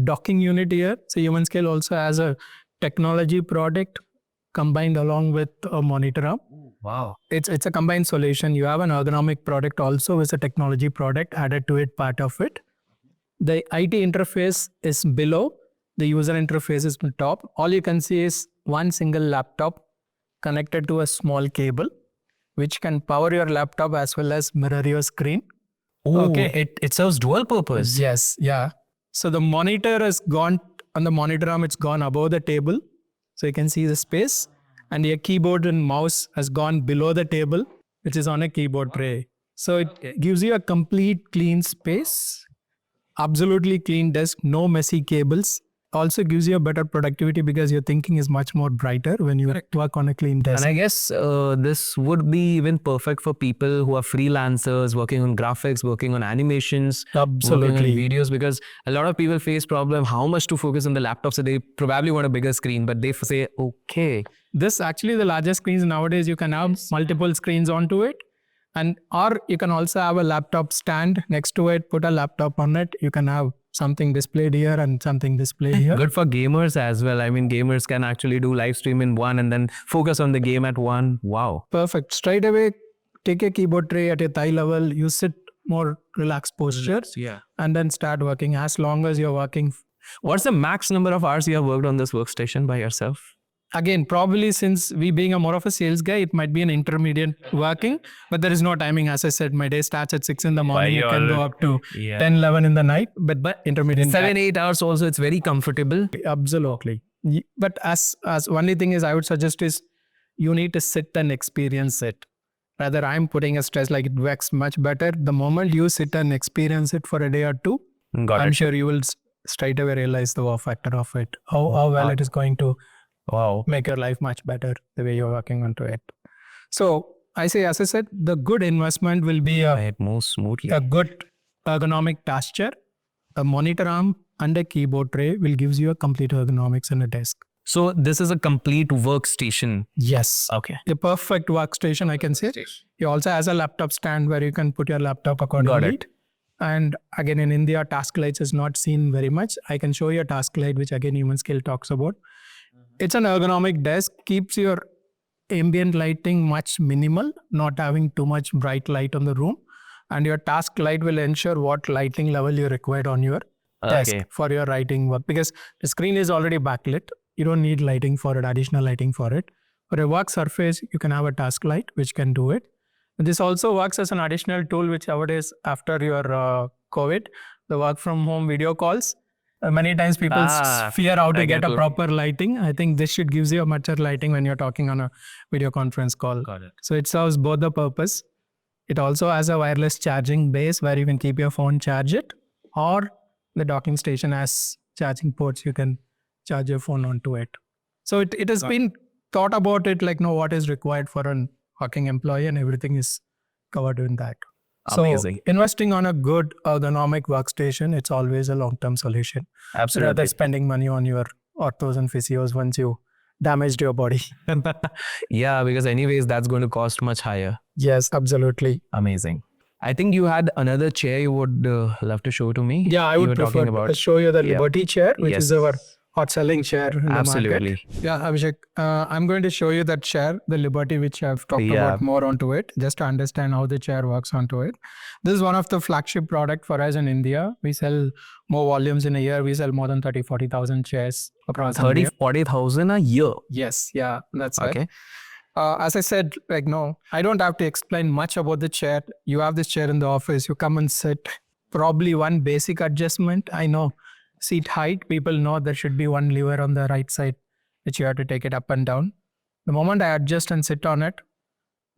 docking unit here. So Human Scale also has a technology product combined along with a monitor arm. Wow. It's a combined solution. You have an ergonomic product also with a technology product added to it, part of it. The IT interface is below. The user interface is on top. All you can see is one single laptop connected to a small cable, which can power your laptop as well as mirror your screen. Okay. It serves dual purpose. Yes. Yeah. So the monitor has gone on the monitor arm. It's gone above the table. So you can see the space, and your keyboard and mouse has gone below the table, which is on a keyboard tray. So it gives you a complete clean space, absolutely clean desk, no messy cables. Also gives you a better productivity because your thinking is much more brighter when you work on a clean desk. And I guess this would be even perfect for people who are freelancers, working on graphics, working on animations, Absolutely. working on videos, because a lot of people face problem how much to focus on the laptop. So they probably want a bigger screen, but they say, okay. This actually the largest screens nowadays, you can have multiple screens onto it. Or you can also have a laptop stand next to it, put a laptop on it. You can have something displayed here and something displayed here. Good for gamers as well. I mean, gamers can actually do live stream in one and then focus on the game at one. Wow. Perfect. Straight away, take a keyboard tray at your thigh level. You sit more relaxed posture. Yeah. And then start working as long as you're working. What's the max number of hours you have worked on this workstation by yourself? Again, probably since we being a more of a sales guy, it might be an intermediate working, but there is no timing. As I said, my day starts at 6 in the morning. It can go up to 10, 11 in the night, but intermediate. 7-8 hours also, it's very comfortable. Absolutely. But as only thing is I would suggest is you need to sit and experience it. Rather, I'm putting a stress like it works much better. The moment you sit and experience it for a day or two, I'm sure you will straight away realize the wow factor of it. How well it is going to make your life much better the way you're working onto it. So I say, as I said, the good investment will be It moves smoothly. a good ergonomic task chair, a monitor arm, and a keyboard tray will gives you a complete ergonomics and a desk. So this is a complete workstation. Yes. Okay. The perfect workstation, I can say. He also has a laptop stand where you can put your laptop accordingly. Got it. And again, in India, task lights is not seen very much. I can show you a task light, which again, Human Skill talks about. It's an ergonomic desk, keeps your ambient lighting much minimal, not having too much bright light on the room. And your task light will ensure what lighting level you require on your desk for your writing work. Because the screen is already backlit. You don't need lighting for it, additional lighting for it. For a work surface, you can have a task light, which can do it. This also works as an additional tool, which nowadays, after your COVID, the work from home video calls, many times people fear how to get a proper lighting. I think this should gives you a better lighting when you're talking on a video conference call. Got it. So it serves both the purpose. It also has a wireless charging base where you can keep your phone, charge it, or the docking station has charging ports. You can charge your phone onto it. So it has been thought about it like, no, what is required for an working employee, and everything is covered in that. Amazing. So investing on a good ergonomic workstation, it's always a long-term solution. Absolutely. Rather spending money on your orthos and physios once you damaged your body. Yeah, because anyways, that's going to cost much higher. Yes, absolutely. Amazing. I think you had another chair you would love to show to me. Yeah, I You would were prefer talking about. to show you the Liberty chair, which Yes. is our hot selling chair in the Absolutely. market. Yeah, Abhishek, I'm going to show you that chair, the Liberty, which I've talked Yeah. about more onto it, just to understand how the chair works onto it. This is one of the flagship product for us in India. We sell more volumes in a year. We sell more than 40,000 chairs across 30, India. 40,000 a year. Yes, yeah, that's right. Okay. As I said, like, no, I don't have to explain much about the chair. You have this chair in the office, you come and sit. Probably one basic adjustment. I know seat height, people know there should be one lever on the right side, which you have to take it up and down. The moment I adjust and sit on it,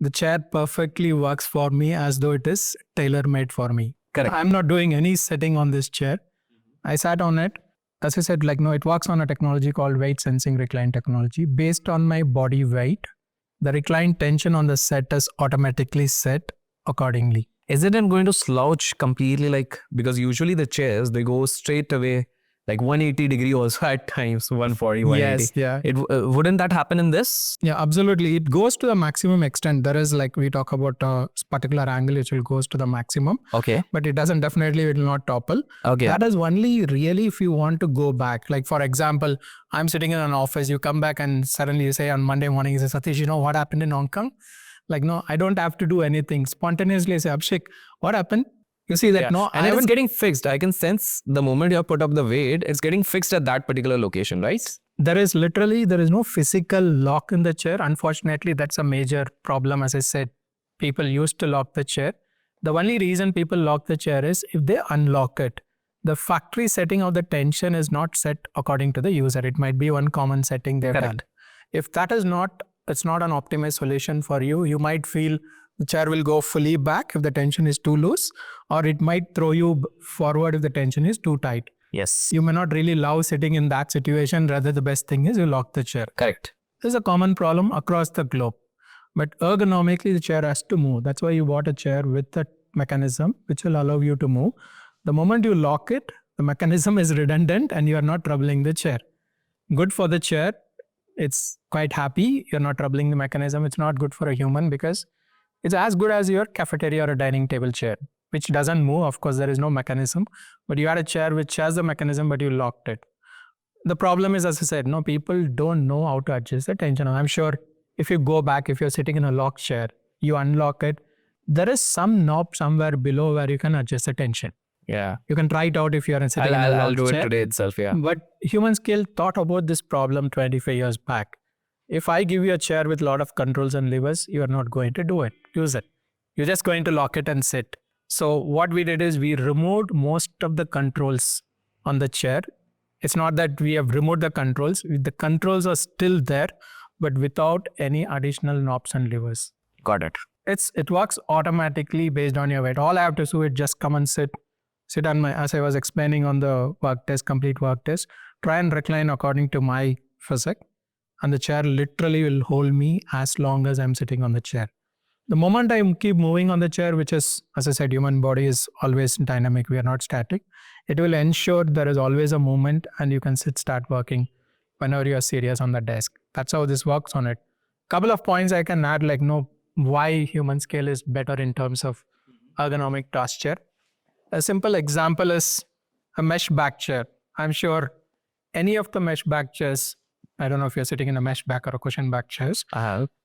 the chair perfectly works for me as though it is tailor-made for me. Correct. I'm not doing any sitting on this chair. I sat on it. As I said, like, no, it works on a technology called weight sensing recline technology. Based on my body weight, the recline tension on the set is automatically set accordingly. Is it then going to slouch completely, like, because usually the chairs, they go straight away, like 180 degree also at times, 140, 180. Yes, yeah. It wouldn't that happen in this? Yeah, absolutely. It goes to the maximum extent. There is, like, we talk about a particular angle, it will goes to the maximum, Okay. but it doesn't, definitely it will not topple. Okay. That is only really if you want to go back. Like, for example, I'm sitting in an office, you come back and suddenly you say on Monday morning, you say, Sathish, you know what happened in Hong Kong? Like, no, I don't have to do anything. Spontaneously I say, Abhishek, what happened? You see that, no, And it's getting fixed. I can sense the moment you put up the weight, it's getting fixed at that particular location, right? there is no physical lock in the chair. Unfortunately, that's a major problem. As I said, people used to lock the chair. The only reason people lock the chair is if they unlock it. The factory setting of the tension is not set according to the user. It might be one common setting they've done. If that is not, it's not an optimized solution for you. You might feel the chair will go fully back if the tension is too loose, or it might throw you forward if the tension is too tight. Yes. You may not really love sitting in that situation. Rather, the best thing is you lock the chair. Correct. This is a common problem across the globe. But ergonomically, the chair has to move. That's why you bought a chair with a mechanism which will allow you to move. The moment you lock it, the mechanism is redundant and you are not troubling the chair. Good for the chair. It's quite happy. You're not troubling the mechanism. It's not good for a human because it's as good as your cafeteria or a dining table chair, which doesn't move. Of course, there is no mechanism, but you had a chair which has the mechanism, but you locked it. The problem is, as I said, no, people don't know how to adjust the tension. I'm sure if you go back, if you're sitting in a locked chair, you unlock it, there is some knob somewhere below where you can adjust the tension. Yeah. You can try it out if you're sitting in a locked I'll do chair. it today itself. Yeah. But Human Skill thought about this problem 25 years back. If I give you a chair with a lot of controls and levers, you are not going to use it. You're just going to lock it and sit. So what we did is we removed most of the controls on the chair. It's not that we have removed the controls. The controls are still there, but without any additional knobs and levers. Got it. It works automatically based on your weight. All I have to do is just come and sit on my, as I was explaining on the work test, complete work test, try and recline according to my physique, and the chair literally will hold me as long as I'm sitting on the chair. The moment I keep moving on the chair, which is, as I said, human body is always dynamic, we are not static, it will ensure there is always a movement and you can start working whenever you are serious on the desk. That's how this works on it. Couple of points I can add, like why human scale is better in terms of ergonomic task chair. A simple example is a mesh back chair. I'm sure any of the mesh back chairs, I don't know if you're sitting in a mesh back or a cushion back chairs.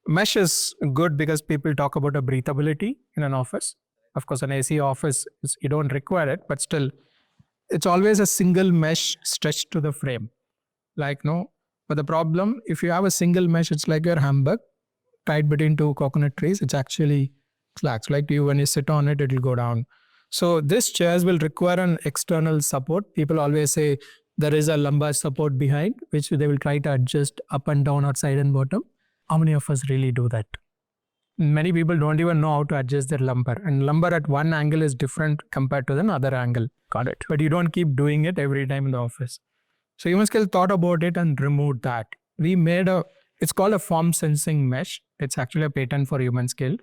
Mesh is good because people talk about a breathability in an office. Of course, an AC office, you don't require it, but still, it's always a single mesh stretched to the frame. But the problem, if you have a single mesh, it's like your hamburger tied between two coconut trees. It's actually flat. Like when you sit on it, it will go down. So these chairs will require an external support. People always say there is a lumbar support behind, which they will try to adjust up and down or side and bottom. How many of us really do that? Many people don't even know how to adjust their lumbar. And lumbar at one angle is different compared to the other angle. Got it. But you don't keep doing it every time in the office. So Human Scale thought about it and removed that. We made it's called a form sensing mesh. It's actually a patent for Human Scale.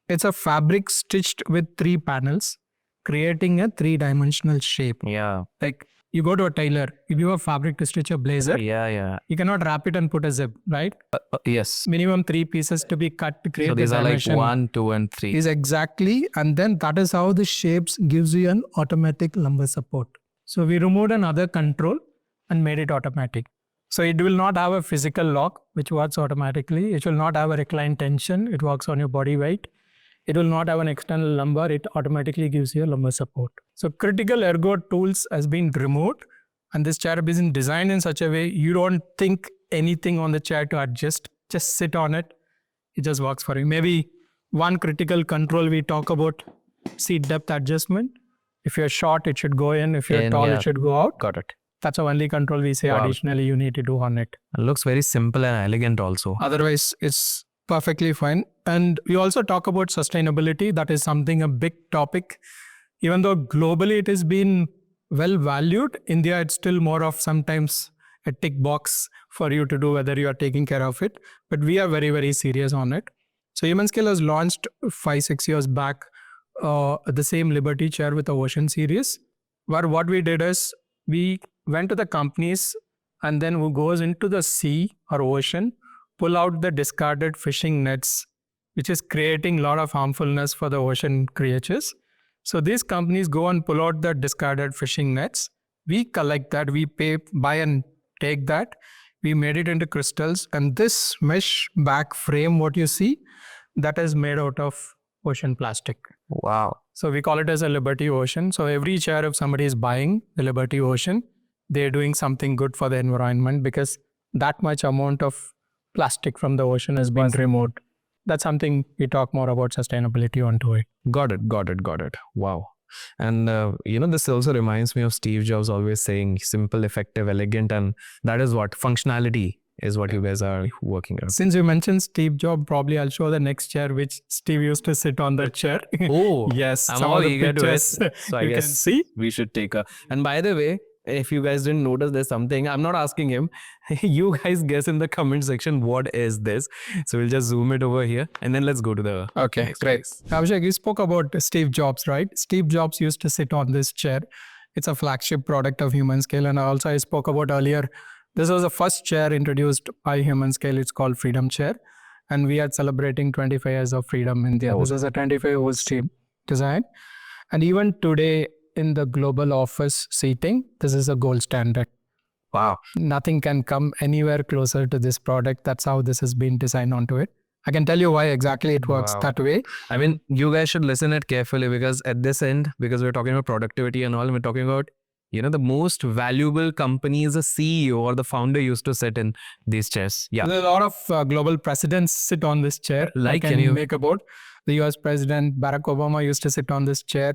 It's a fabric stitched with 3 panels, creating a 3-dimensional shape. Yeah. Like you go to a tailor, you give a fabric to stitch a blazer. Yeah. You cannot wrap it and put a zip, right? Yes. Minimum 3 pieces to be cut to create. So these are like 1, 2, and 3. Is exactly, and then that is how the shapes gives you an automatic lumbar support. So we removed another control and made it automatic. So it will not have a physical lock, which works automatically. It will not have a recline tension. It works on your body weight. It will not have an external lumbar. It automatically gives you a lumbar support. So critical ergo tools has been removed, and this chair is designed in such a way you don't think anything on the chair to adjust. Just sit on it. It just works for you. Maybe one critical control we talk about, seat depth adjustment. If you're short, it should go in. If you're tall, it should go out. Got it. That's the only control we say additionally you need to do on it. It looks very simple and elegant also. Otherwise, it's perfectly fine. And we also talk about sustainability. That is something, a big topic. Even though globally it has been well valued, India, it's still more of sometimes a tick box for you to do whether you are taking care of it. But we are very, very serious on it. So Human Scale has launched 5-6 years back the same Liberty chair with the Ocean series, where what we did is we went to the companies and then who goes into the sea or ocean, pull out the discarded fishing nets, which is creating a lot of harmfulness for the ocean creatures. So these companies go and pull out the discarded fishing nets. We collect that, we buy and take that. We made it into crystals, and this mesh back frame, what you see, that is made out of ocean plastic. Wow. So we call it as a Liberty Ocean. So every chair, if somebody is buying the Liberty Ocean, they're doing something good for the environment because that much amount of plastic from the ocean has been removed. That's something we talk more about sustainability onto it. Got it. Wow. And this also reminds me of Steve Jobs always saying simple, effective, elegant, and that is what functionality is what you guys are working on. Since you mentioned Steve Jobs, probably I'll show the next chair which Steve used to sit on the chair. Oh, yes. I'm all eager to it. So I guess can see. We should take a. And by the way, if you guys didn't notice, there's something. I'm not asking him. You guys guess in the comment section what is this. So we'll just zoom it over here and then let's go to the. Okay, great. Abhishek, you spoke about Steve Jobs, right? Steve Jobs used to sit on this chair. It's a flagship product of Human Scale. And also I spoke about earlier, this was the first chair introduced by Human Scale. It's called Freedom Chair. And we are celebrating 25 years of freedom in India. This is a 25-year-old Steve design. And even today in the global office seating, this is a gold standard. Wow. Nothing can come anywhere closer to this product. That's how this has been designed onto it. I can tell you why exactly it works that way. I mean, you guys should listen it carefully because at this end, because we're talking about productivity and all, we're talking about, the most valuable companies, the CEO or the founder used to sit in these chairs. Yeah. There's a lot of global presidents sit on this chair. Like, can you make about the US President Barack Obama used to sit on this chair.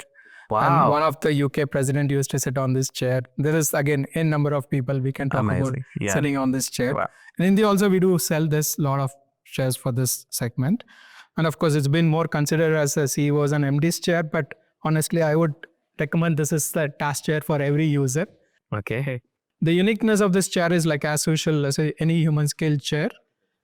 And one of the UK president used to sit on this chair. There is again a number of people we can talk about sitting on this chair. Wow. In India also we do sell this lot of chairs for this segment. And of course it's been more considered as a CEO's and MD's chair, but honestly I would recommend this is the task chair for every user. Okay. The uniqueness of this chair is like as usual as any human scale chair.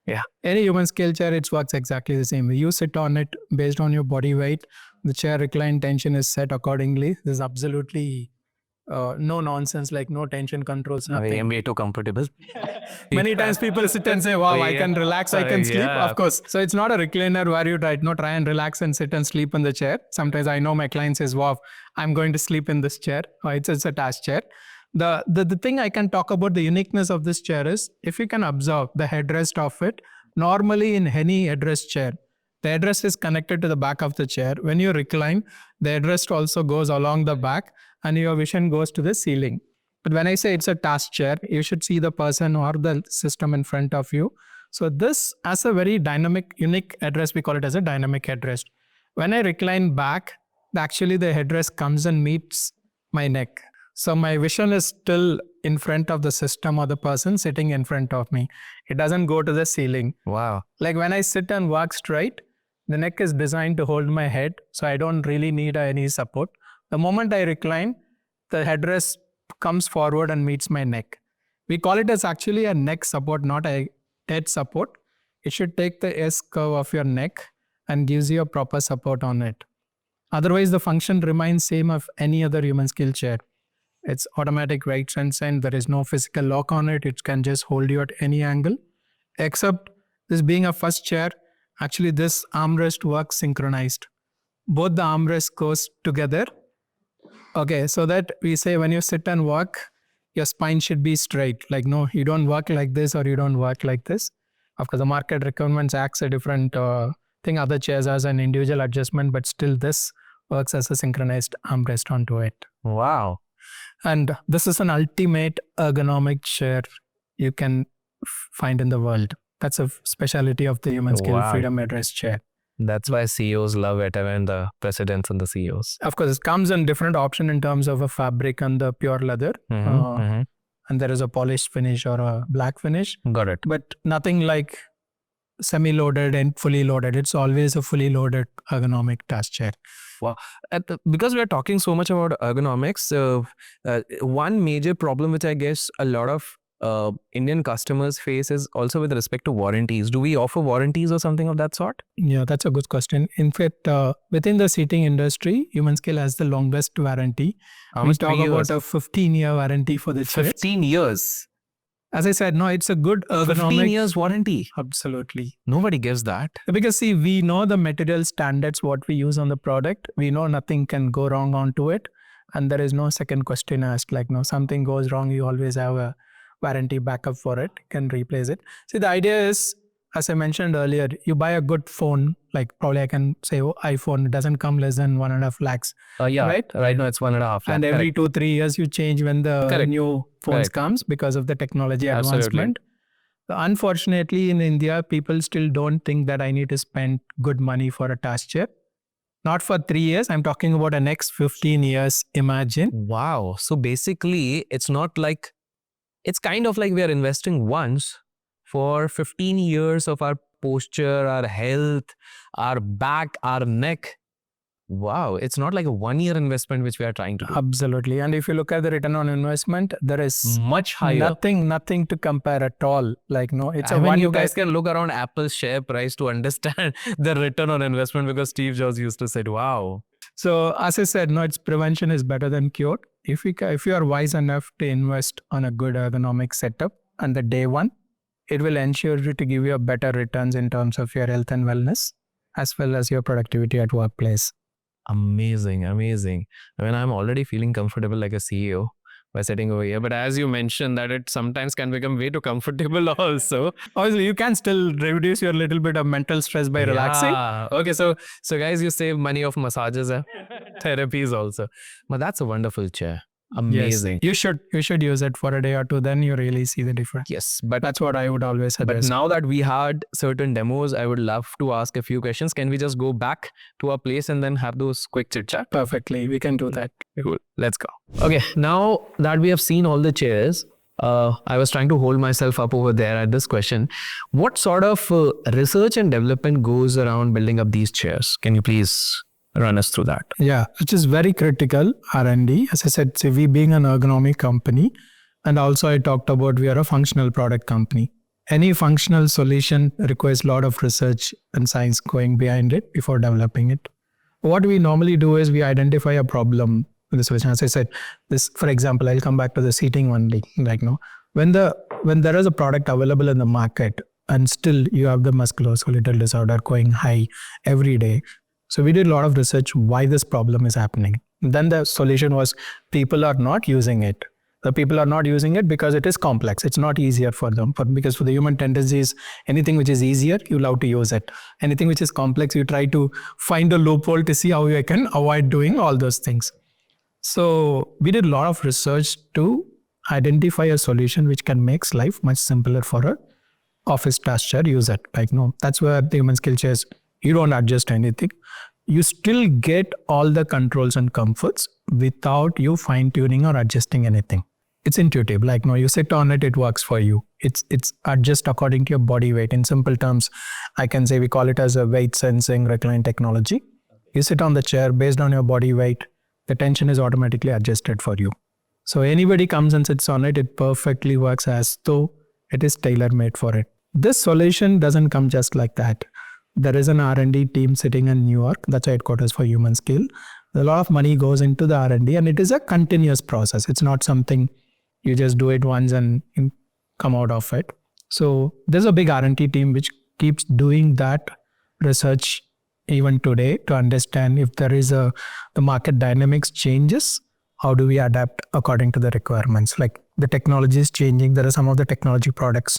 Yeah. Any human scale chair, it works exactly the same way. You sit on it based on your body weight. The chair recline tension is set accordingly. There's absolutely no nonsense, like no tension controls, nothing. I'm way too comfortable. Many times people sit and say, wow, I can relax, I can sleep. Of course. So it's not a recliner where you try and relax and sit and sleep in the chair. Sometimes I know my client says, wow, I'm going to sleep in this chair. It's a task chair. The thing I can talk about the uniqueness of this chair is if you can observe the headrest of it, normally in any headrest chair, the headrest is connected to the back of the chair. When you recline, the headrest also goes along the back and your vision goes to the ceiling. But when I say it's a task chair, you should see the person or the system in front of you. So this has a very dynamic, unique headrest. We call it as a dynamic headrest. When I recline back, actually the headrest comes and meets my neck. So my vision is still in front of the system or the person sitting in front of me. It doesn't go to the ceiling. Wow. Like when I sit and walk straight, the neck is designed to hold my head. So I don't really need any support. The moment I recline, the headrest comes forward and meets my neck. We call it as actually a neck support, not a head support. It should take the S curve of your neck and gives you a proper support on it. Otherwise, the function remains same of any other human scale chair. It's automatic right transcend. There is no physical lock on it. It can just hold you at any angle. Except this being a first chair, actually this armrest works synchronized. Both the armrests goes together. Okay, so that we say when you sit and walk, your spine should be straight. Like no, you don't work like this or you don't work like this. Of course, the market requirements acts a different thing. Other chairs has an individual adjustment, but still this works as a synchronized armrest onto it. Wow. And this is an ultimate ergonomic chair you can find in the world. That's a specialty of the human scale freedom headrest chair. That's why CEOs love it, even the presidents and the CEOs. Of course, it comes in different option in terms of a fabric and the pure leather. And there is a polished finish or a black finish. Got it. But nothing like semi-loaded and fully loaded. It's always a fully loaded ergonomic task chair. Wow. Because we're talking so much about ergonomics, one major problem which I guess a lot of Indian customers face is also with respect to warranties. Do we offer warranties or something of that sort? Yeah, that's a good question. In fact, within the seating industry, human scale has the longest warranty. We talk about a 15-year warranty for the chair. 15 years? As I said, no, it's a good ergonomic. 15 years warranty? Absolutely. Nobody gives that. Because see, we know the material standards, what we use on the product. We know nothing can go wrong onto it. And there is no second question asked. Like, no, something goes wrong, you always have a warranty backup for it, can replace it. See, the idea is, as I mentioned earlier, you buy a good phone, like probably I can say iPhone, it doesn't come less than 1.5 lakhs. Yeah, right now it's 1.5 lakhs. And every 2-3 years you change when the new phones comes because of the technology advancement. So unfortunately, in India, people still don't think that I need to spend good money for a task chair. Not for 3 years, I'm talking about the next 15 years, imagine. Wow. So basically, it's not like, it's kind of like we are investing once for 15 years of our posture, our health, our back, our neck. Wow, it's not like a 1-year investment which we are trying to do. Absolutely. And if you look at the return on investment, there is much higher. Nothing to compare at all. Like, no, it's you guys can look around Apple's share price to understand the return on investment, because Steve Jobs used to say, wow. So as I said, no, it's prevention is better than cure. If you are wise enough to invest on a good ergonomic setup on the day one, it will ensure you to give you a better returns in terms of your health and wellness, as well as your productivity at workplace. Amazing, amazing. I mean, I'm already feeling comfortable like a CEO by sitting over here. But as you mentioned that it sometimes can become way too comfortable also. Obviously, you can still reduce your little bit of mental stress by relaxing. Okay, so guys, you save money of massages and therapies also. But that's a wonderful chair. Amazing. Yes. You should use it for a day or two, then you really see the difference. Yes, but That's what I would always suggest. But now that we had certain demos, I would love to ask a few questions. Can we just go back to our place and then have those quick chit chat? Perfectly, we can do that. Cool. Let's go. Okay, now that we have seen all the chairs, I was trying to hold myself up over there at this question. What sort of research and development goes around building up these chairs? Can you please run us through that? Yeah, which is very critical, R&D. As I said, so we being an ergonomic company, and also I talked about we are a functional product company. Any functional solution requires a lot of research and science going behind it before developing it. What we normally do is we identify a problem in the solution. As I said, this, for example, I'll come back to the seating only. Like, no, when there is a product available in the market and still you have the musculoskeletal disorder going high every day. So we did a lot of research why this problem is happening. Then the solution was people are not using it. The people are not using it because it is complex. It's not easier for them. Because for the human tendencies, anything which is easier, you love to use it. Anything which is complex, you try to find a loophole to see how you can avoid doing all those things. So we did a lot of research to identify a solution which can make life much simpler for a office task chair user. Like, no, that's where the human skill chairs, you don't adjust anything. You still get all the controls and comforts without you fine tuning or adjusting anything. It's intuitive. Like, no, you sit on it, it works for you. It's adjust according to your body weight. In simple terms, I can say we call it as a weight sensing recline technology. You sit on the chair based on your body weight, the tension is automatically adjusted for you. So anybody comes and sits on it, it perfectly works as though it is tailor-made for it. This solution doesn't come just like that. There is an R&D team sitting in New York. That's headquarters for human skill. A lot of money goes into the R&D and it is a continuous process. It's not something you just do it once and come out of it. So there's a big R&D team which keeps doing that research even today to understand if there is the market dynamics changes, how do we adapt according to the requirements? Like the technology is changing. There are some of the technology products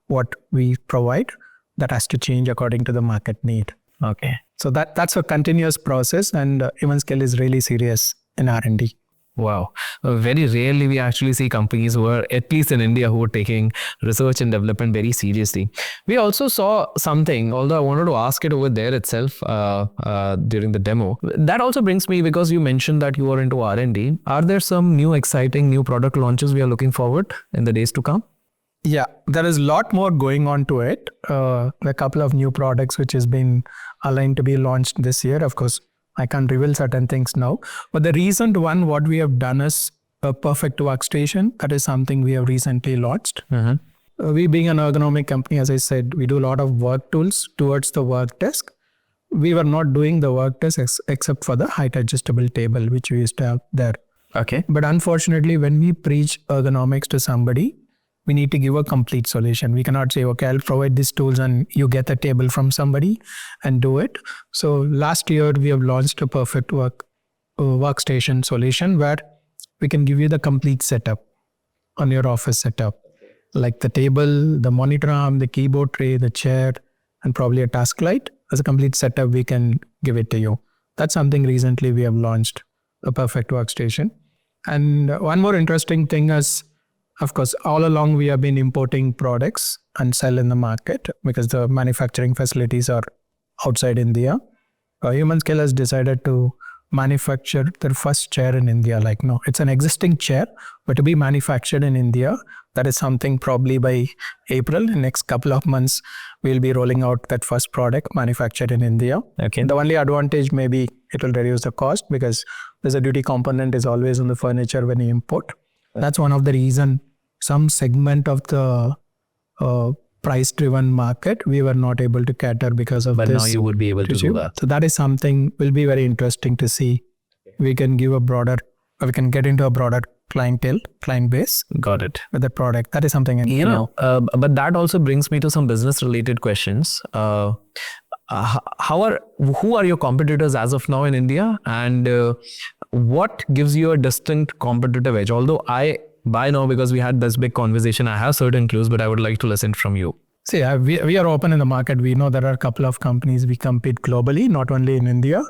what we provide that has to change according to the market need. Okay. So that's a continuous process, and human skill is really serious in R&D. Wow. Very rarely we actually see companies who are, at least in India, who are taking research and development very seriously. We also saw something, although I wanted to ask it over there itself during the demo. That also brings me, because you mentioned that you are into R&D. Are there some new exciting new product launches we are looking forward in the days to come? Yeah, there is a lot more going on to it. A couple of new products which has been aligned to be launched this year. Of course, I can't reveal certain things now. But the recent one, what we have done is a perfect workstation. That is something we have recently launched. We being an ergonomic company, as I said, we do a lot of work tools towards the work desk. We were not doing the work desk except for the height adjustable table, which we used to have there. Okay. But unfortunately, when we preach ergonomics to somebody, we need to give a complete solution. We cannot say, okay, I'll provide these tools and you get a table from somebody and do it. So last year, we have launched a perfect workstation solution where we can give you the complete setup on your office setup, like the table, the monitor arm, the keyboard tray, the chair, and probably a task light. As a complete setup, we can give it to you. That's something recently we have launched, a perfect workstation. And one more interesting thing is, of course, all along we have been importing products and sell in the market because the manufacturing facilities are outside India. Human Skill has decided to manufacture their first chair in India. Like, no, it's an existing chair, but to be manufactured in India, that is something probably by April, in next couple of months, we'll be rolling out that first product manufactured in India. Okay. The only advantage maybe it will reduce the cost because there's a duty component is always on the furniture when you import. That's one of the reason some segment of the price-driven market we were not able to cater because of this. But now you would be able to do that. So that is something will be very interesting to see. We can give a broader, or we can get into a broader client base. Got it. With the product. That is something. But that also brings me to some business-related questions. Who are your competitors as of now in India, and what gives you a distinct competitive edge? Although by now, because we had this big conversation, I have certain clues, but I would like to listen from you. See, we are open in the market. We know there are a couple of companies we compete globally, not only in India,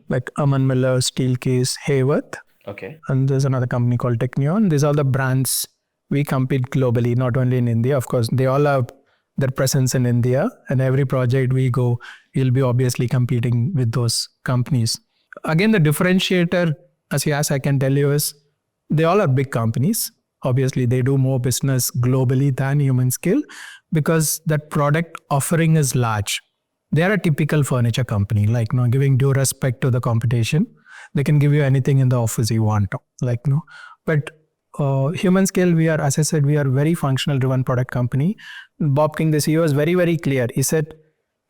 like Aman Miller, Steelcase, Hayworth. Okay. And there's another company called Technion. These are the brands we compete globally, not only in India. Of course, they all have their presence in India, and every project we go, you'll be obviously competing with those companies. Again, the differentiator, as I can tell you, is they all are big companies. Obviously, they do more business globally than human skill because that product offering is large. They are a typical furniture company, like giving due respect to the competition. They can give you anything in the office you want, But human scale, we are, as I said, we are very functional driven product company. Bob King, the CEO, is very, very clear. He said,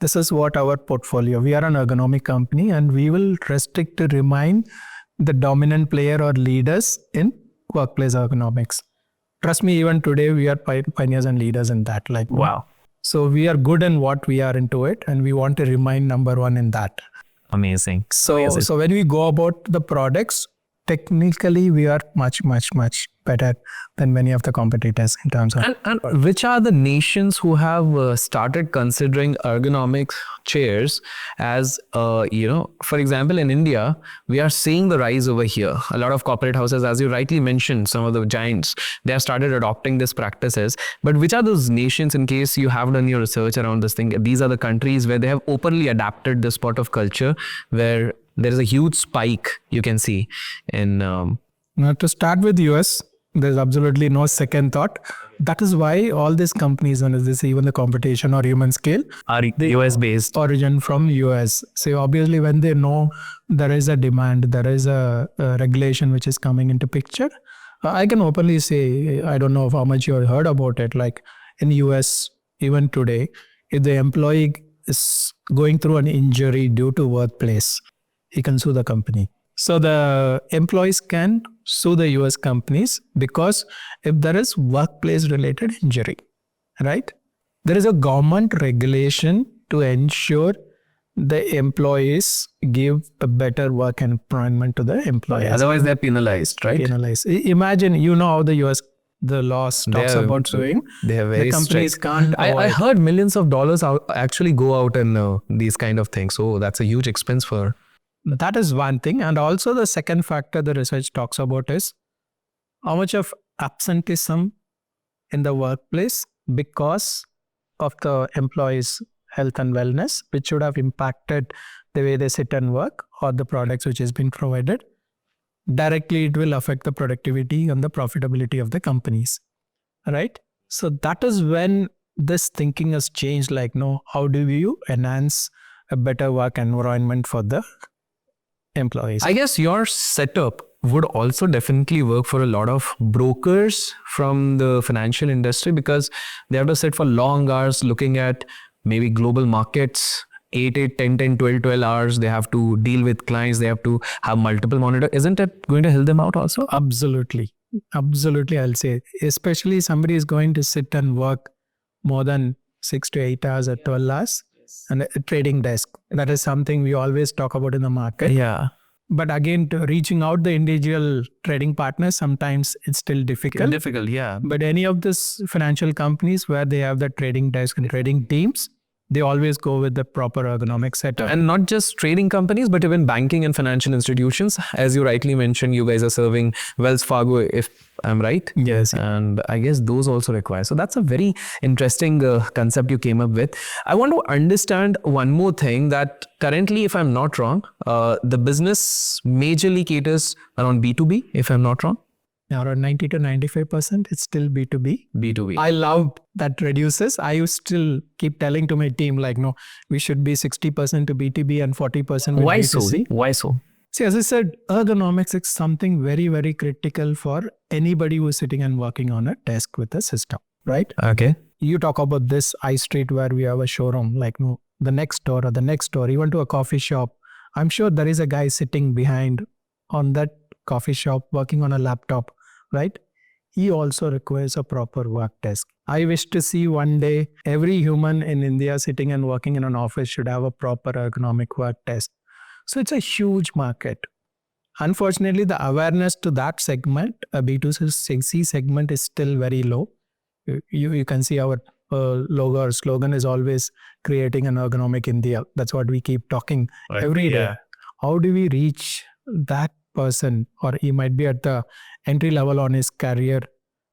this is what our portfolio. We are an ergonomic company and we will restrict to remain the dominant player or leaders in workplace ergonomics. Trust me, even today, we are pioneers and leaders in that. Wow. So we are good in what we are into it and we want to remain number one in that. Amazing. So when we go about the products, technically we are much, much, much better than many of the competitors in terms of. And which are the nations who have started considering ergonomic chairs as, for example, in India, we are seeing the rise over here. A lot of corporate houses, as you rightly mentioned, some of the giants, they have started adopting these practices. But which are those nations, in case you have done your research around this thing, these are the countries where they have openly adapted this sort of culture, where there is a huge spike you can see in. Now, to start with US, there's absolutely no second thought. That is why all these companies, when this even the competition or human scale, are US based. Origin from US. So obviously, when they know there is a demand, there is a regulation which is coming into picture. I can openly say, I don't know how much you have heard about it. Like in US, even today, if the employee is going through an injury due to workplace, he can sue the company. So the employees can sue the US companies because if there is workplace related injury, right? There is a government regulation to ensure the employees give a better work environment to the employees. Otherwise, they're penalized, right? Penalized. Imagine, how the US, the laws talks about suing. They are very the companies strict. can't I heard millions of dollars actually go out in these kind of things. So that's a huge expense for. That is one thing. And also the second factor the research talks about is how much of absenteeism in the workplace because of the employees' health and wellness, which should have impacted the way they sit and work or the products which has been provided. Directly, it will affect the productivity and the profitability of the companies, right? So that is when this thinking has changed, how do you enhance a better work environment for the employees? I guess your setup would also definitely work for a lot of brokers from the financial industry because they have to sit for long hours looking at maybe global markets, 8, 10, 12 hours. They have to deal with clients. They have to have multiple monitors. Isn't it going to help them out also? Absolutely. Absolutely, I'll say. Especially somebody is going to sit and work more than 6 to 8 hours or 12 hours. And a trading desk. That is something we always talk about in the market. Yeah. But again, to reaching out the individual trading partners, sometimes it's still difficult. Yeah. But any of these financial companies where they have the trading desk and trading teams, they always go with the proper ergonomic setup. And not just trading companies, but even banking and financial institutions. As you rightly mentioned, you guys are serving Wells Fargo, if I'm right. Yes. And I guess those also require. So that's a very interesting concept you came up with. I want to understand one more thing that currently, if I'm not wrong, the business majorly caters around B2B, if I'm not wrong. Around 90 to 95%, it's still B2B. B2B. I love that reduces. I used to keep telling to my team, no, we should be 60% to B2B and 40% with Why B2C. so? Why so? See, as I said, ergonomics is something very, very critical for anybody who is sitting and working on a desk with a system, right? Okay. You talk about this I Street where we have a showroom, the next door or the next door, even to a coffee shop. I'm sure there is a guy sitting behind on that coffee shop working on a laptop, right? He also requires a proper work desk. I wish to see one day every human in India sitting and working in an office should have a proper ergonomic work desk. So it's a huge market. Unfortunately, the awareness to that segment, a B2C segment, is still very low. You can see our logo or slogan is always creating an ergonomic India. That's what we keep talking every day. How do we reach that person, or he might be at the entry level on his career,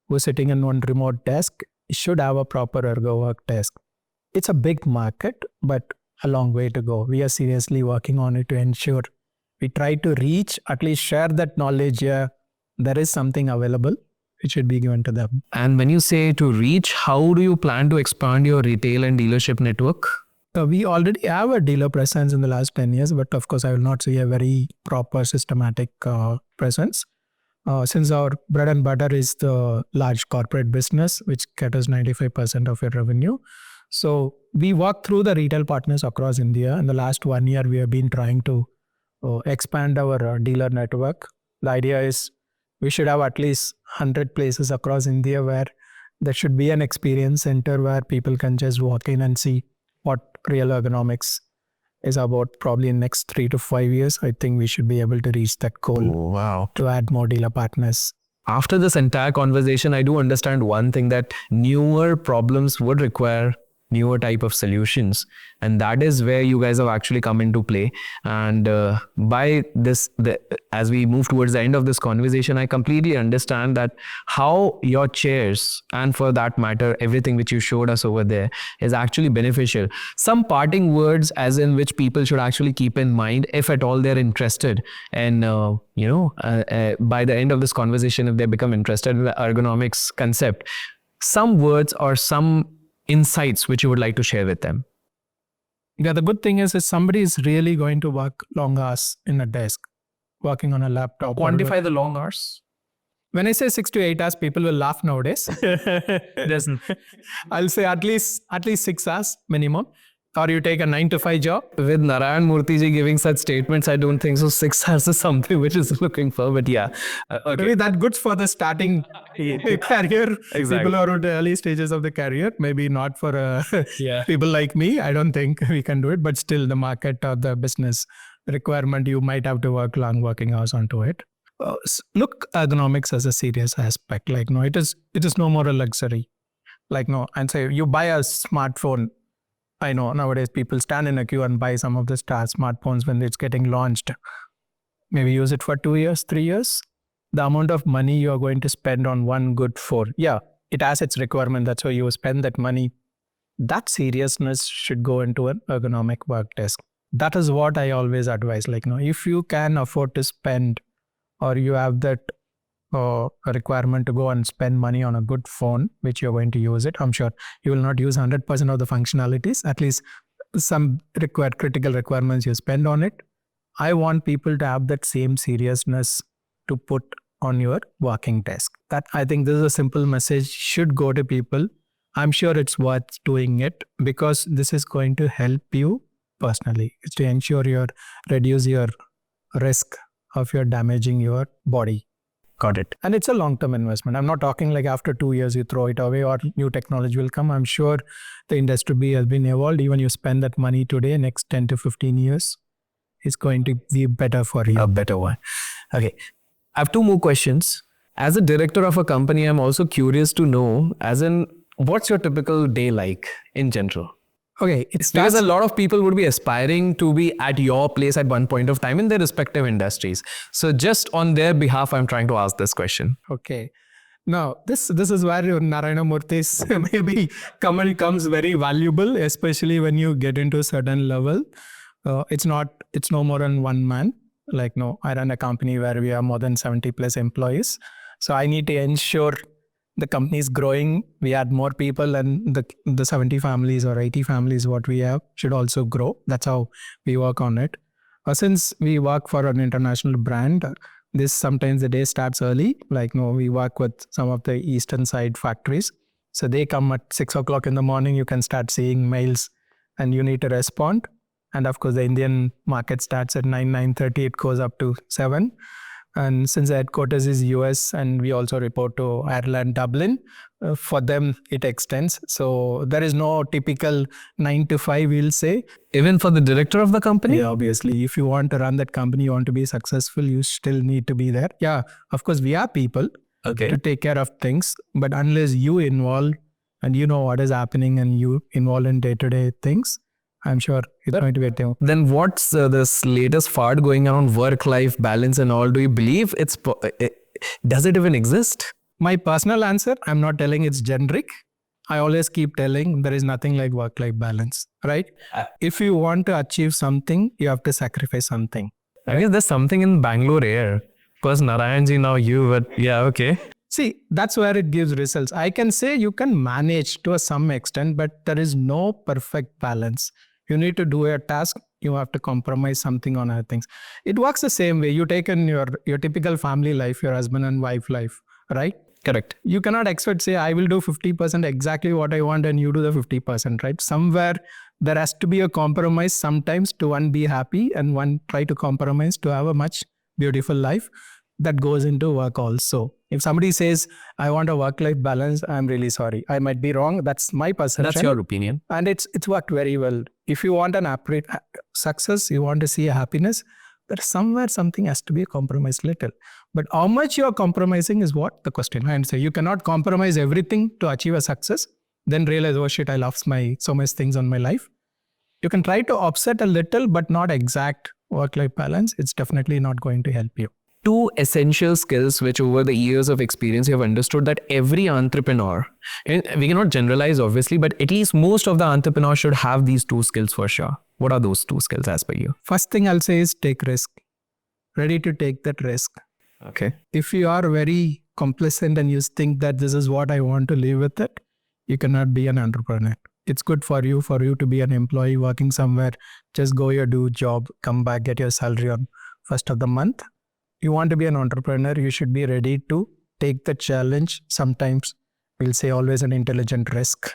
who's sitting in one remote desk, should have a proper ergo work desk. It's a big market, but a long way to go. We are seriously working on it to ensure we try to reach, at least share that knowledge here. There is something available. It should be given to them. And when you say to reach, how do you plan to expand your retail and dealership network? We already have a dealer presence in the last 10 years, but of course, I will not say a very proper systematic presence. Since our bread and butter is the large corporate business, which caters 95% of your revenue. So we work through the retail partners across India. In the last 1 year, we have been trying to expand our dealer network. The idea is we should have at least 100 places across India where there should be an experience center where people can just walk in and see what real ergonomics is about. Probably in next 3 to 5 years, I think we should be able to reach that goal. Oh, wow. To add more dealer partners. After this entire conversation, I do understand one thing, that newer problems would require newer type of solutions, and that is where you guys have actually come into play. And by this, as we move towards the end of this conversation, I completely understand that how your chairs, and for that matter everything which you showed us over there, is actually beneficial. Some parting words as in which people should actually keep in mind if at all they're interested, and by the end of this conversation, if they become interested in the ergonomics concept, some words or some insights which you would like to share with them. Yeah, the good thing is somebody is really going to work long hours in a desk, working on a laptop. Quantify the long hours. When I say 6 to 8 hours, people will laugh nowadays. I'll say at least 6 hours minimum. Or you take a 9 to 5 job. With Narayan Murthy ji giving such statements, I don't think so 6 hours is something which is looking for. But yeah, okay. Maybe that good for the starting career. Exactly. People are at the early stages of the career. Maybe not for people like me. I don't think we can do it. But still, the market or the business requirement, you might have to work long working hours onto it. Look, ergonomics as a serious aspect. Like, no, it is no more a luxury. Like, no, and say you buy a smartphone. I know nowadays people stand in a queue and buy some of the smartphones when it's getting launched. Maybe use it for 2 years, 3 years. The amount of money you are going to spend on one good phone. Yeah, it has its requirement. That's why you spend that money. That seriousness should go into an ergonomic work desk. That is what I always advise. Like, no, if you can afford to spend, or you have that a requirement to go and spend money on a good phone, which you're going to use it. I'm sure you will not use 100% of the functionalities, at least some critical requirements you spend on it. I want people to have that same seriousness to put on your working desk. That, I think this is a simple message, should go to people. I'm sure it's worth doing it because this is going to help you personally. It's to ensure you reduce your risk of your damaging your body. Got it. And it's a long-term investment. I'm not talking like after 2 years you throw it away or new technology will come. I'm sure the industry has been evolved. Even you spend that money today, next 10 to 15 years, it's going to be better for you. A better one. Okay. I have 2 more questions. As a director of a company, I'm also curious to know, as in, what's your typical day like in general? Okay, because a lot of people would be aspiring to be at your place at one point of time in their respective industries. So just on their behalf, I'm trying to ask this question. Okay. Now, this is where Narayana Murthy's maybe comment comes very valuable, especially when you get into a certain level. It's no more than one man. Like, no, I run a company where we have more than 70 plus employees. So I need to ensure the company is growing. We add more people, and the 70 families or 80 families what we have should also grow. That's how we work on it. Since we work for an international brand, sometimes the day starts early. Like, no, we work with some of the eastern side factories. So they come at 6 o'clock in the morning. You can start seeing mails and you need to respond. And of course, the Indian market starts at 9:30. It goes up to 7. And since the headquarters is US and we also report to Ireland, Dublin, for them it extends. So there is no typical 9 to 5, we'll say. Even for the director of the company? Yeah, obviously. If you want to run that company, you want to be successful, you still need to be there. Yeah, of course, we have people to take care of things. But unless you involve and you know what is happening and you involve in day-to-day things, I'm sure it's going to be a thing. Then what's this latest fad going around work-life balance and all? Do you believe does it even exist? My personal answer, I'm not telling it's generic. I always keep telling there is nothing like work-life balance, right? If you want to achieve something, you have to sacrifice something. I guess there's something in Bangalore air. First Narayanji, now you, but yeah, okay. See, that's where it gives results. I can say you can manage to some extent, but there is no perfect balance. You need to do a task, you have to compromise something on other things. It works the same way. You take in your typical family life, your husband and wife life, right? Correct. You cannot expect, say, I will do 50% exactly what I want and you do the 50%, right? Somewhere there has to be a compromise sometimes to one be happy and one try to compromise to have a much beautiful life. That goes into work also. If somebody says, I want a work-life balance, I'm really sorry. I might be wrong. That's my perception. That's your opinion. And it's worked very well. If you want an success, you want to see a happiness, there's somewhere something has to be a compromise little. But how much you're compromising is what the question. And say you cannot compromise everything to achieve a success. Then realize, oh shit, I lost so much things on my life. You can try to offset a little, but not exact work-life balance. It's definitely not going to help you. Two essential skills which over the years of experience you have understood that every entrepreneur, and we cannot generalize obviously, but at least most of the entrepreneurs should have these two skills for sure. What are those two skills as per you? First thing I'll say is take risk. Ready to take that risk. Okay. If you are very complacent and you think that this is what I want to live with it, you cannot be an entrepreneur. It's good for you to be an employee working somewhere. Just go your do job, come back, get your salary on first of the month. You want to be an entrepreneur, you should be ready to take the challenge. Sometimes we'll say always an intelligent risk.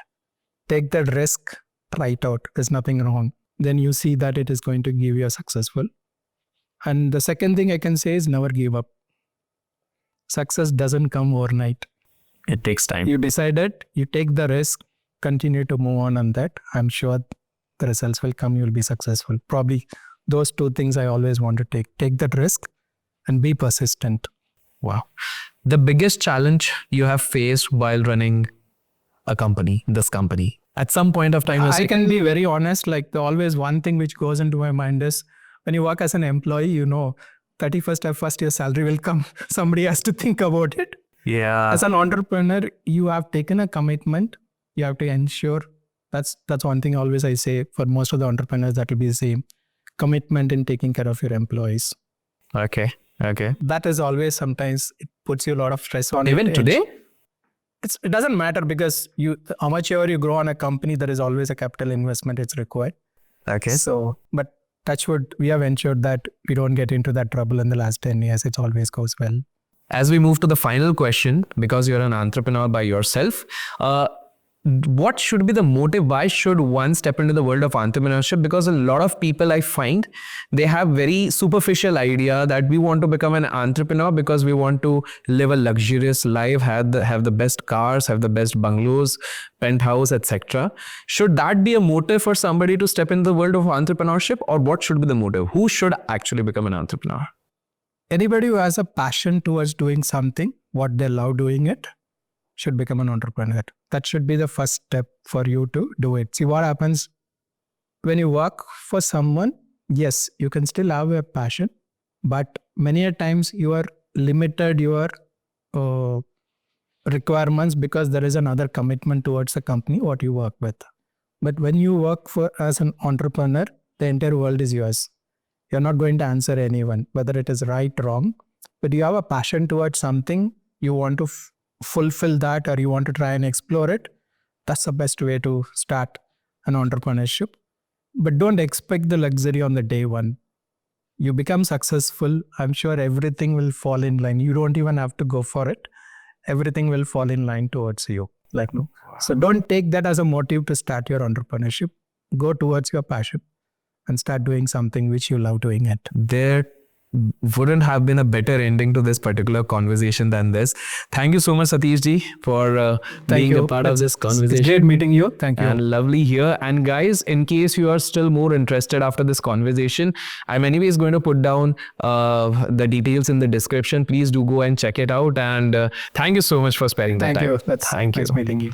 Take that risk, try it out. There's nothing wrong. Then you see that it is going to give you a successful. And the second thing I can say is never give up. Success doesn't come overnight. It takes time. You decided, you take the risk, continue to move on that. I'm sure the results will come, you'll be successful. Probably those two things I always want to take. Take that risk and be persistent. Wow. The biggest challenge you have faced while running a company, this company, at some point of time? I can be very honest, like always one thing which goes into my mind is when you work as an employee, 31st of first year salary will come. Somebody has to think about it. Yeah. As an entrepreneur, you have taken a commitment. You have to ensure that's one thing always I say for most of the entrepreneurs, that will be the same commitment in taking care of your employees. Okay. That is always sometimes it puts you a lot of stress on. Even today? It doesn't matter because how much ever you grow on a company, there is always a capital investment it's required. Okay. So, but touch wood, we have ensured that we don't get into that trouble in the last 10 years. It always goes well. As we move to the final question, because you're an entrepreneur by yourself, what should be the motive? Why should one step into the world of entrepreneurship? Because a lot of people I find, they have very superficial idea that we want to become an entrepreneur because we want to live a luxurious life, have the best cars, have the best bungalows, penthouse, etc. Should that be a motive for somebody to step into the world of entrepreneurship, or what should be the motive? Who should actually become an entrepreneur? Anybody who has a passion towards doing something, what they love doing it, should become an entrepreneur. That should be the first step for you to do it. See what happens when you work for someone. Yes, you can still have a passion, but many a times you are limited your requirements because there is another commitment towards the company what you work with. But when you work as an entrepreneur, the entire world is yours. You're not going to answer anyone, whether it is right, wrong, but you have a passion towards something, you want to fulfill that, or you want to try and explore it. That's the best way to start an entrepreneurship. But don't expect the luxury on the day one. You become successful, I'm sure everything will fall in line. You don't even have to go for it. Everything will fall in line towards you. So don't take that as a motive to start your entrepreneurship. Go towards your passion and start doing something which you love doing it. There wouldn't have been a better ending to this particular conversation than this. Thank you so much, Sathish ji, for being a part of this conversation. It's great meeting you. Thank you. And lovely here. And guys, in case you are still more interested after this conversation, I'm anyways going to put down the details in the description. Please do go and check it out. And thank you so much for sparing the time. Thank you. Nice meeting you.